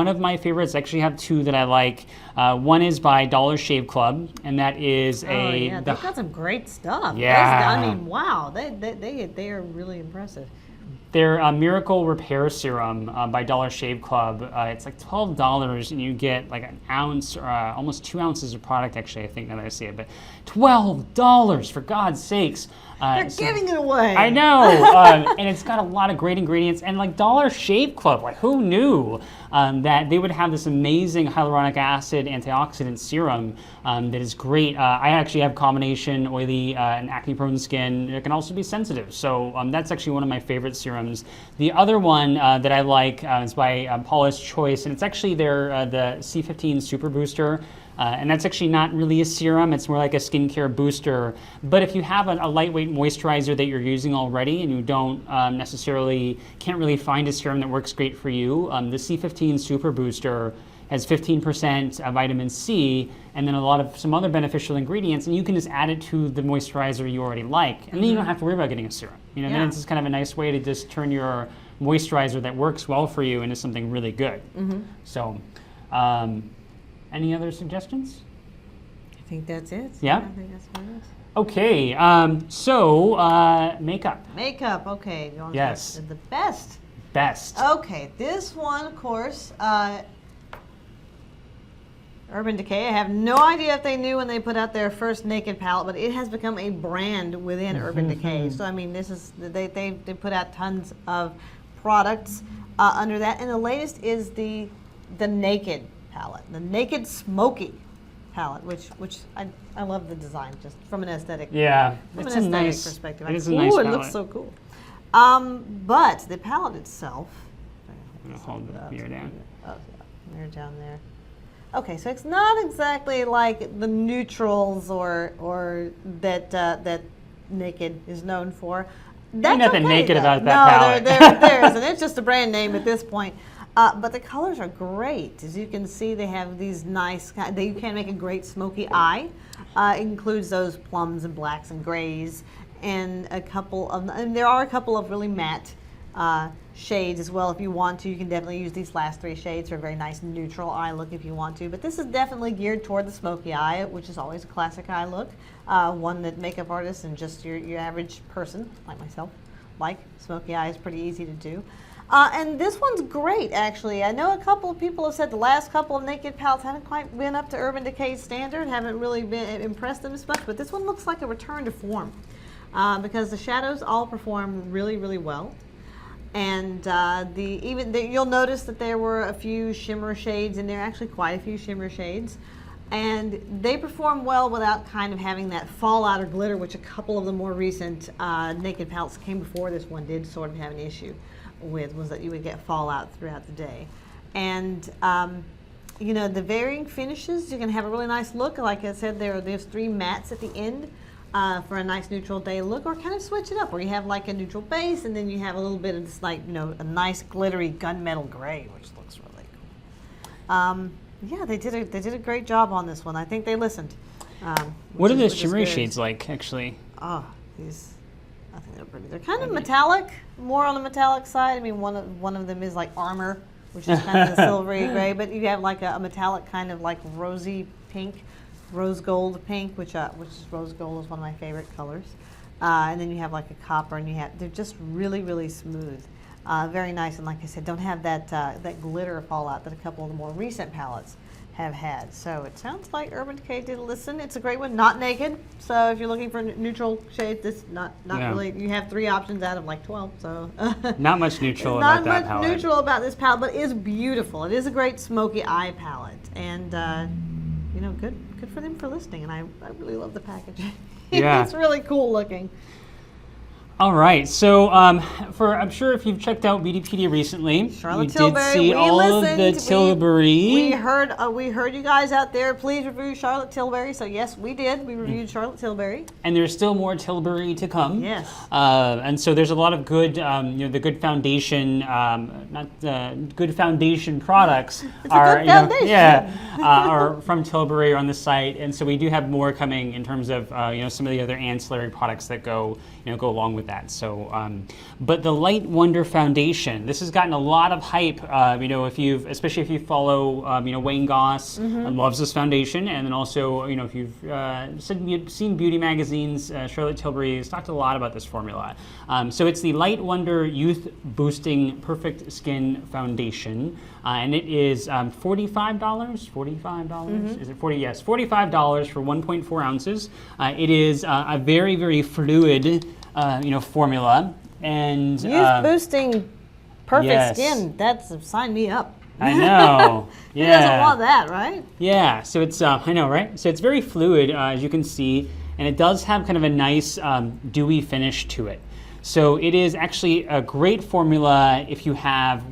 of my favorites, I actually have 2 that I like. One is by Dollar Shave Club, and that is they've got some great stuff. Yeah. Wow, they are really impressive. Their Miracle Repair Serum by Dollar Shave Club. It's like $12, and you get like an ounce, or almost 2 ounces of product. Actually, I think now that I see it, but $12 for God's sakes! They're giving it away. I know, and it's got a lot of great ingredients. And like Dollar Shave Club, like who knew that they would have this amazing hyaluronic acid antioxidant serum that is great. I actually have combination oily and acne-prone skin. It can also be sensitive, so that's actually one of my favorite serums. The other one that I like is by Paula's Choice, and it's actually the C15 Super Booster. And that's actually not really a serum, it's more like a skincare booster. But if you have a lightweight moisturizer that you're using already and you don't can't really find a serum that works great for you, the C15 Super Booster has 15% vitamin C and then some other beneficial ingredients, and you can just add it to the moisturizer you already like. And then you don't have to worry about getting a serum. Then it's just kind of a nice way to just turn your moisturizer that works well for you into something really good. So, any other suggestions? I think that's it. Yeah? I think that's what it is. Okay, so makeup. Makeup, okay. You want to Yes. start with the best. Best. Okay, this one, of course, Urban Decay. I have no idea if they knew when they put out their first Naked palette, but it has become a brand within Urban Decay. So I mean, this is they put out tons of products under that, and the latest is the Naked palette, the Naked Smoky palette, which I love the design just from an aesthetic. Yeah, from it's an a aesthetic nice perspective. It is a nice Ooh, palette. it looks so cool. But the palette itself. I'm gonna hold the mirror down. Oh, yeah, mirror down there. Okay, so it's not exactly like the neutrals or that Naked is known for. That's nothing okay, naked though. about that palette. There isn't. It's just a brand name at this point. But the colors are great. As you can see, they have these nice, you can make a great smoky eye. It includes those plums and blacks and grays, and there are a couple of really matte shades as well. If you want to, you can definitely use these last 3 shades for a very nice neutral eye look if you want to. But this is definitely geared toward the smoky eye, which is always a classic eye look. One that makeup artists and just your average person, like myself, like. Smoky eye is pretty easy to do. And this one's great, actually. I know a couple of people have said the last couple of Naked palettes haven't quite been up to Urban Decay's standard, haven't really been impressed them as much, but this one looks like a return to form because the shadows all perform really, really well. And you'll notice that there were a few shimmer shades in there, actually quite a few shimmer shades. And they perform well without kind of having that fallout or glitter, which a couple of the more recent Naked palettes came before this one did sort of have an issue with, was that you would get fallout throughout the day. And the varying finishes, you can have a really nice look. Like I said, there's 3 mattes at the end for a nice neutral day look, or kind of switch it up where you have like a neutral base and then you have a little bit of this a nice glittery gunmetal gray, which looks really cool. Yeah, they did a great job on this one. I think they listened. What are the shimmery shades like, actually? Oh, these, I think they're pretty. They're kind of metallic, more on the metallic side. I mean, one of them is like Armor, which is kind of the silvery gray, but you have like a metallic kind of like rosy pink, rose gold pink, which is rose gold is one of my favorite colors. And then you have like a copper, and they're just really, really smooth. Very nice, and like I said, don't have that glitter fallout that a couple of the more recent palettes have had. So it sounds like Urban Decay did listen. It's a great one, not Naked. So if you're looking for neutral shades, this not really. You have 3 options out of like 12. So not much neutral about that palette. Not much neutral about this palette, but it is beautiful. It is a great smoky eye palette, and good for them for listening. And I really love the packaging. Yeah, it's really cool looking. All right, so I'm sure if you've checked out Beautypedia recently, Charlotte you Tilbury, did see all of the Tilbury. We heard you guys out there. Please review Charlotte Tilbury. So yes, we did. We reviewed Charlotte Tilbury, and there's still more Tilbury to come. Yes. And so there's a lot of good, the good foundation, good foundation products are from Tilbury on the site, and so we do have more coming in terms of some of the other ancillary products that go along with that. So, but the Light Wonder Foundation, this has gotten a lot of hype. Especially if you follow, Wayne Goss loves this foundation, and then also, if you've seen beauty magazines, Charlotte Tilbury has talked a lot about this formula. So it's the Light Wonder Youth Boosting Perfect Skin Foundation, and it is $45. $45? Is it 40? Yes, $45 for 1.4 ounces. It is a very, very fluid formula, and youth boosting perfect skin. That's sign me up. I know. Yeah. Who doesn't want that, right? Yeah. So it's I know, right? So it's very fluid, as you can see, and it does have kind of a nice dewy finish to it. So it is actually a great formula if you have,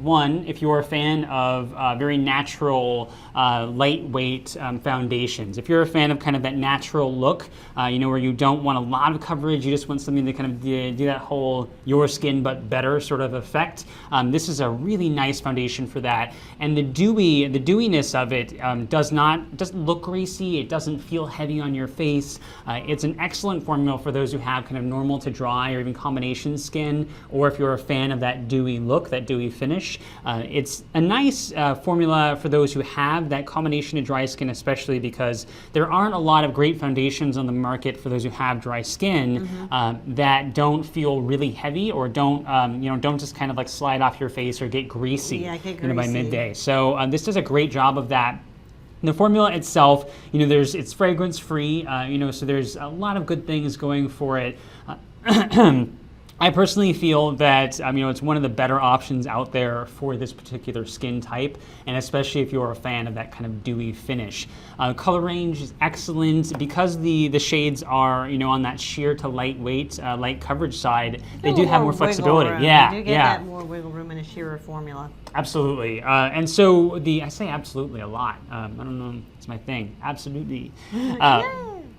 if you're a fan of very natural, lightweight foundations. If you're a fan of kind of that natural look, where you don't want a lot of coverage, you just want something to kind of do that whole your skin but better sort of effect. This is a really nice foundation for that. And the dewiness of it doesn't look greasy. It doesn't feel heavy on your face. It's an excellent formula for those who have kind of normal to dry or even combination skin, or if you're a fan of that dewy look, that dewy finish. It's a nice formula for those who have that combination of dry skin, especially because there aren't a lot of great foundations on the market for those who have dry skin that don't feel really heavy or don't just kind of like slide off your face or get greasy, by midday. So this does a great job of that. The formula itself, it's fragrance free, so there's a lot of good things going for it. I personally feel that it's one of the better options out there for this particular skin type, and especially if you're a fan of that kind of dewy finish. Color range is excellent because the shades are on that sheer to lightweight, light coverage side. They do have more flexibility. Yeah, you do get that more wiggle room in a sheerer formula. Absolutely, and so I say absolutely a lot. I don't know, it's my thing. Absolutely.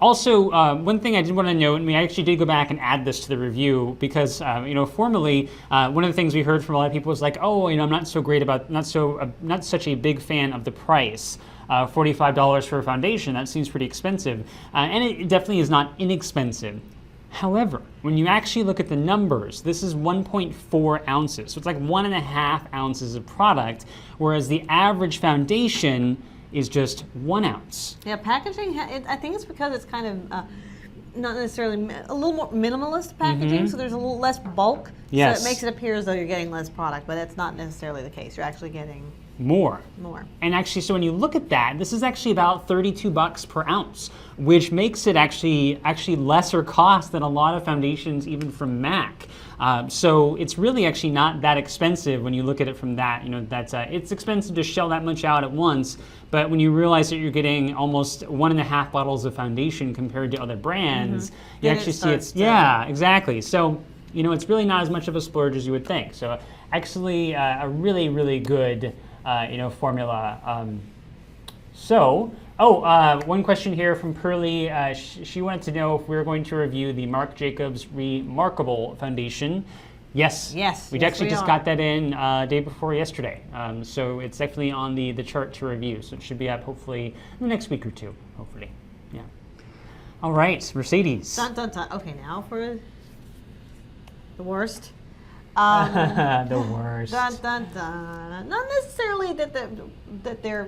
Also, one thing I did want to note, I actually did go back and add this to the review because, formerly, one of the things we heard from a lot of people was like, I'm not such a big fan of the price. $45 for a foundation, that seems pretty expensive. And it definitely is not inexpensive. However, when you actually look at the numbers, this is 1.4 ounces. So it's like 1.5 ounces of product, whereas the average foundation is just 1 ounce. Yeah, packaging, I think it's because it's kind of not necessarily, a little more minimalist packaging, so there's a little less bulk. Yes. So it makes it appear as though you're getting less product, but that's not necessarily the case. You're actually getting more. And actually, so when you look at that, this is actually about $32 per ounce, which makes it actually lesser cost than a lot of foundations, even from MAC. So it's really actually not that expensive when you look at it from that. It's expensive to shell that much out at once, but when you realize that you're getting almost 1.5 bottles of foundation compared to other brands, you actually see exactly. So it's really not as much of a splurge as you would think. So actually, a really, really good formula. One question here from Pearlie. She wanted to know if we were going to review the Marc Jacobs Remarkable Foundation. Yes. We actually just got that in day before yesterday. So it's definitely on the chart to review. So it should be up hopefully in the next week or two, hopefully. Yeah. All right, Mercedes. Dun, dun, dun. Okay, now for the worst. The worst. Dun, dun, dun. Not necessarily that they're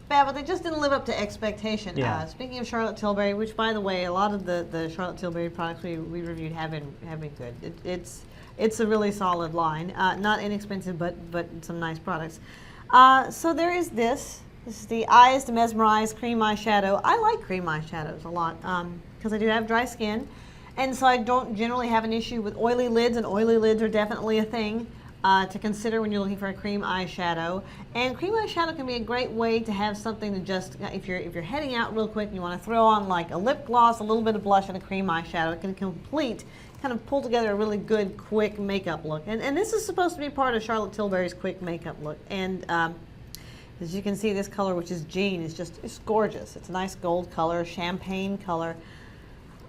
bad, but they just didn't live up to expectation. Yeah. Speaking of Charlotte Tilbury, which by the way, a lot of the Charlotte Tilbury products we reviewed have been good. It's a really solid line, not inexpensive, but some nice products. So there is this. This is the Eyes to Mesmerize Cream Eyeshadow. I like cream eyeshadows a lot because I do have dry skin. And so I don't generally have an issue with oily lids, and oily lids are definitely a thing to consider when you're looking for a cream eyeshadow. And cream eyeshadow can be a great way to have something to just, if you're heading out real quick and you want to throw on like a lip gloss, a little bit of blush, and a cream eyeshadow, it can kind of pull together a really good, quick makeup look. And this is supposed to be part of Charlotte Tilbury's quick makeup look. And as you can see, this color, which is Jean, it's gorgeous. It's a nice gold color, champagne color.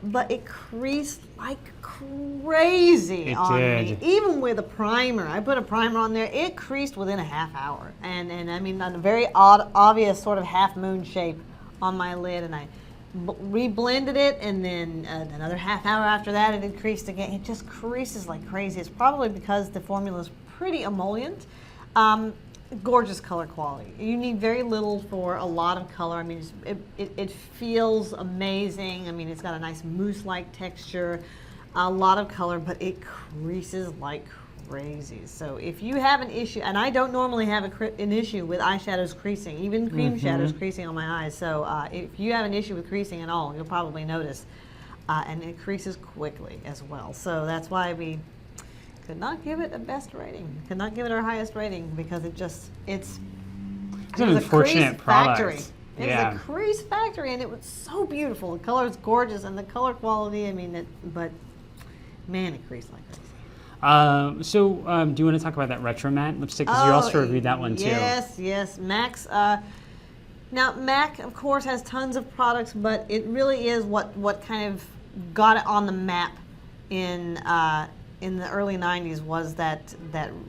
But it creased like crazy on me. Even with a primer. I put a primer on there. It creased within a half hour. And I mean, on a very obvious sort of half moon shape on my lid. And I re-blended it, and then another half hour after that, it had creased again. It just creases like crazy. It's probably because the formula is pretty emollient. Gorgeous color quality. You need very little for a lot of color. I mean, it feels amazing. I mean, it's got a nice mousse-like texture, a lot of color, but it creases like crazy. So if you have an issue, and I don't normally have an issue with eyeshadows creasing, even cream shadows creasing on my eyes. So if you have an issue with creasing at all, you'll probably notice. And it creases quickly as well. So that's why we could not give it a best rating. Could not give it our highest rating because it's an unfortunate product. It was a crease factory, and it was so beautiful. The color is gorgeous, and the color quality, I mean, but Man, it creased like crazy. Do you want to talk about that retro matte lipstick? Because you also reviewed that one too. Yes. MAC's. Now, MAC, of course, has tons of products, but it really is what kind of got it on the map in the early 90s was that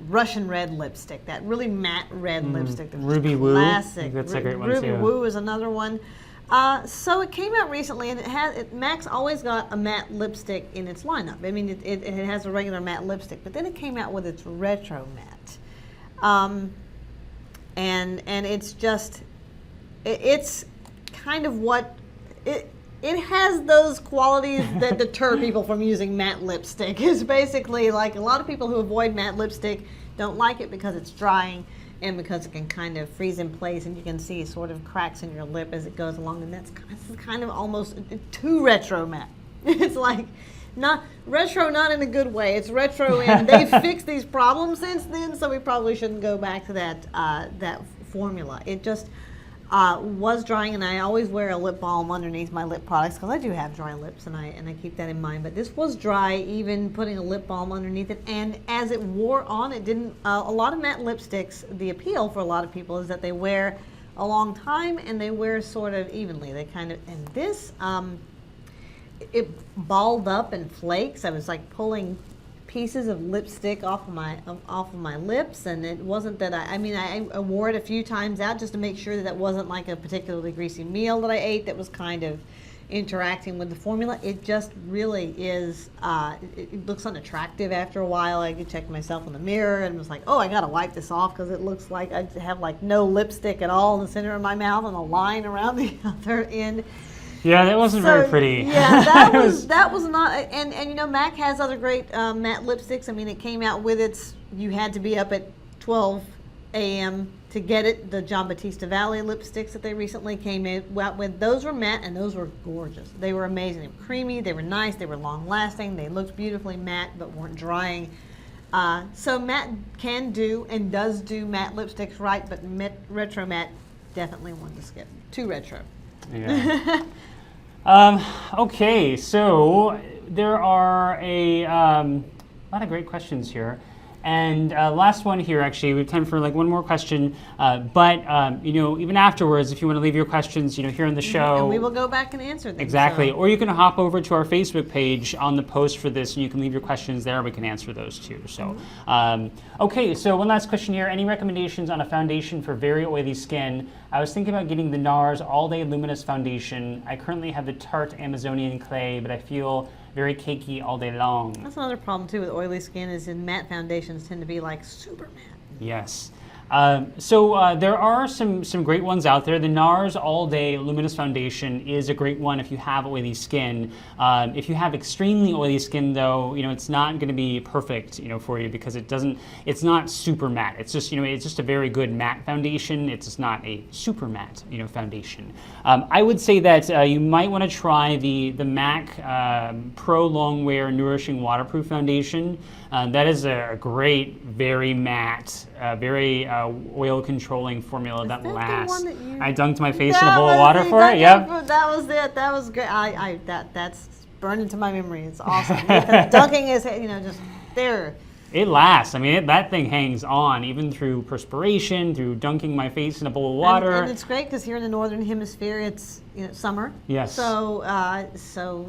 Russian red lipstick, that really matte red lipstick. That Ruby Woo. Classic. That's a great one too. Ruby Woo is another one. So it came out recently, and MAC's always got a matte lipstick in its lineup. I mean, it has a regular matte lipstick, but then it came out with its retro matte, and it's just it's kind of what it has those qualities that deter people from using matte lipstick. It's basically like a lot of people who avoid matte lipstick don't like it because it's drying and because it can kind of freeze in place and you can see sort of cracks in your lip as it goes along, and that's kind of almost too retro matte. It's like not retro, not in a good way. It's retro and they've fixed these problems since then, so we probably shouldn't go back to that formula. It just was drying, and I always wear a lip balm underneath my lip products because I do have dry lips, and I keep that in mind. But this was dry, even putting a lip balm underneath it, and as it wore on, it didn't. A lot of matte lipsticks, the appeal for a lot of people is that they wear a long time and they wear sort of evenly. They kind of, and this, it balled up and flakes. I was like pulling pieces of lipstick off of my lips, and it wasn't that I wore it a few times out just to make sure that wasn't like a particularly greasy meal that I ate that was kind of interacting with the formula. It just really is, it looks unattractive after a while. I could check myself in the mirror and was like, oh, I gotta wipe this off because it looks like I have like no lipstick at all in the center of my mouth and a line around the other end. Yeah, that wasn't very pretty. Yeah, that was not. And you know, MAC has other great matte lipsticks. I mean, it came out with its. You had to be up at 12 a.m. to get it. The John Battista Valley lipsticks that they recently came in with, those were matte and those were gorgeous. They were amazing. They were creamy. They were nice. They were long lasting. They looked beautifully matte but weren't drying. So MAC can do and does do matte lipsticks right, but retro matte definitely one to skip. Too retro. Yeah. Okay, so there are a lot of great questions here. And last one here, actually, we have time for like one more question. But you know, even afterwards, if you want to leave your questions, you know, here on the show, and we will go back and answer them. Exactly. So. Or you can hop over to our Facebook page on the post for this, and you can leave your questions there. We can answer those too. So, okay. So one last question here: any recommendations on a foundation for very oily skin? I was thinking about getting the NARS All Day Luminous Foundation. I currently have the Tarte Amazonian Clay, but I feel very cakey all day long. That's another problem too with oily skin is in matte foundations tend to be like super matte. Yes. There are some great ones out there. The NARS All Day Luminous Foundation is a great one if you have oily skin. If you have extremely oily skin, though, you know, it's not going to be perfect, you know, for you because it's not super matte. It's just, you know, it's just a very good matte foundation. It's just not a super matte, you know, foundation. I would say that you might want to try the MAC Pro Longwear Nourishing Waterproof Foundation. That is a great, very matte, very oil controlling formula that lasts. I dunked my face in a bowl of water for it. Yep. That was it. That was great. That's burned into my memory. It's awesome. Dunking is, you know, just there. It lasts. I mean, that thing hangs on even through perspiration, through dunking my face in a bowl of water. And it's great because here in the northern hemisphere, it's, you know, summer. Yes. So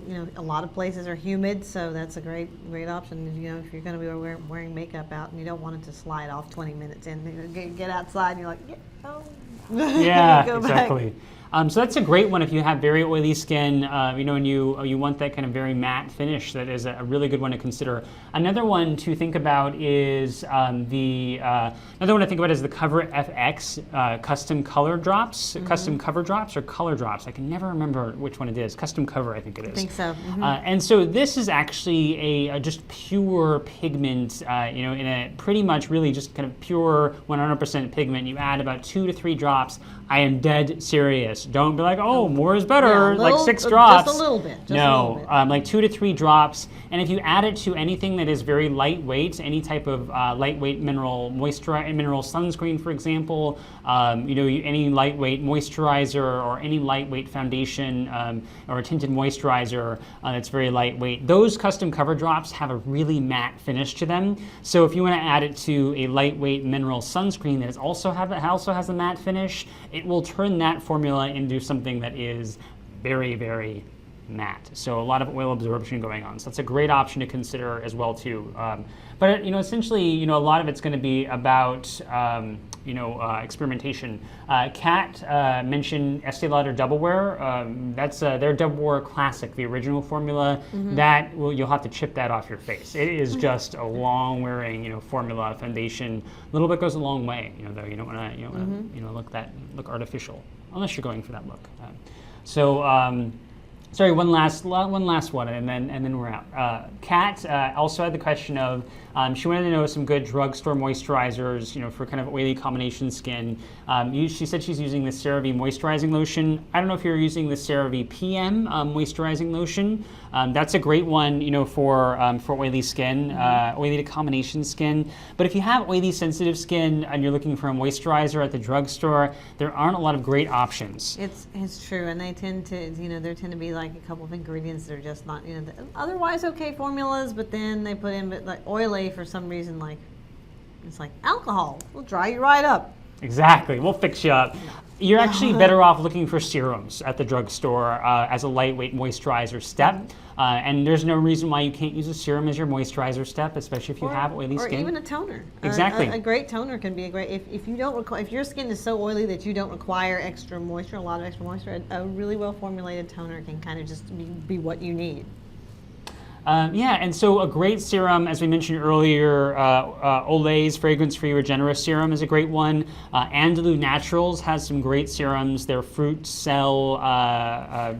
you know, a lot of places are humid, so that's a great option. You know, if you're going to be wearing makeup out and you don't want it to slide off 20 minutes in, you know, get outside and you're like, yeah, exactly. Back. So that's a great one if you have very oily skin, you know, and you want that kind of very matte finish. That is a really good one to consider. Another one to think about is the Cover FX Custom Color Drops, Custom Cover Drops or Color Drops. I can never remember which one it is. Custom Cover, I think it is. I think so. And so this is actually a just pure pigment, you know, in a pretty much really just kind of pure 100% pigment. You add about 2 to 3 drops. I am dead serious. dose. Don't be like, oh, more is better, Yeah, like 6 drops. Just a little bit. No, like 2 to 3 drops. And if you add it to anything that is very lightweight, any type of lightweight mineral sunscreen, for example, any lightweight moisturizer or any lightweight foundation or a tinted moisturizer that's very lightweight, those custom cover drops have a really matte finish to them. So if you want to add it to a lightweight mineral sunscreen that also has a matte finish, it will turn that formula into something that is very, very matte. So a lot of oil absorption going on. So that's a great option to consider as well too. But essentially, a lot of it's going to be about experimentation. Kat mentioned Estee Lauder Doubleware. That's their Doubleware Classic, the original formula. That you'll have to chip that off your face. It is just a long-wearing, formula foundation. A little bit goes a long way. Though you don't want to, look artificial unless you're going for that look. Sorry, one last one, and then we're out. Kat also had the question of she wanted to know some good drugstore moisturizers, for kind of oily combination skin. She said she's using the CeraVe moisturizing lotion. I don't know if you're using the CeraVe PM moisturizing lotion. That's a great one, for oily skin, oily to combination skin. But if you have oily sensitive skin and you're looking for a moisturizer at the drugstore, there aren't a lot of great options. It's true, and they tend to, there tend to be like a couple of ingredients that are just not, otherwise okay formulas, but then they put in like oily for some reason, it's like alcohol. We'll dry you right up. Exactly, we'll fix you up. You're actually better off looking for serums at the drugstore as a lightweight moisturizer step. And there's no reason why you can't use a serum as your moisturizer step, especially if you have oily skin. Or even a toner. Exactly. A great toner can be a great, if you don't require, if your skin is so oily that you don't require extra moisture, a lot of extra moisture, a really well formulated toner can kind of just be what you need. And so a great serum, as we mentioned earlier, Olay's fragrance-free regenerous serum is a great one. Andalou Naturals has some great serums. Their Fruit Cell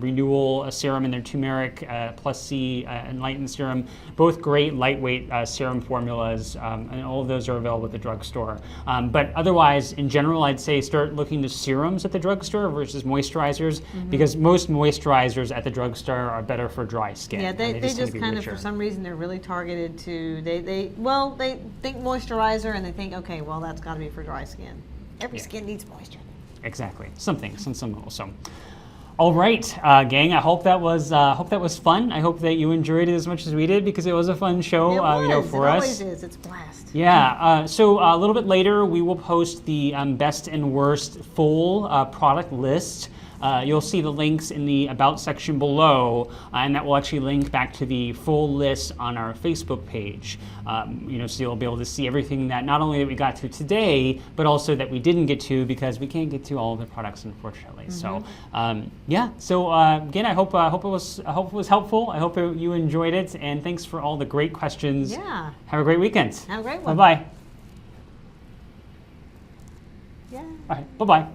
Renewal serum and their Turmeric Plus C Enlightened serum, both great lightweight serum formulas, and all of those are available at the drugstore. But otherwise, in general, I'd say start looking to serums at the drugstore versus moisturizers, because most moisturizers at the drugstore are better for dry skin. Yeah, they just kind of, for some reason, they're really targeted to, they think moisturizer and they think, okay, well, that's got to be for dry skin. Every skin needs moisture. Exactly, some level. So, all right, gang. I hope that was fun. I hope that you enjoyed it as much as we did, because it was a fun show. For us. It always is. It's a blast. Yeah. So a little bit later, we will post the best and worst full product list. You'll see the links in the About section below, and that will actually link back to the full list on our Facebook page. So you'll be able to see everything that not only that we got to today, but also that we didn't get to, because we can't get to all of the products, unfortunately. So again, I hope it was helpful. I hope you enjoyed it, and thanks for all the great questions. Yeah. Have a great weekend. Have a great one. Bye bye. Yeah. All right. Bye bye.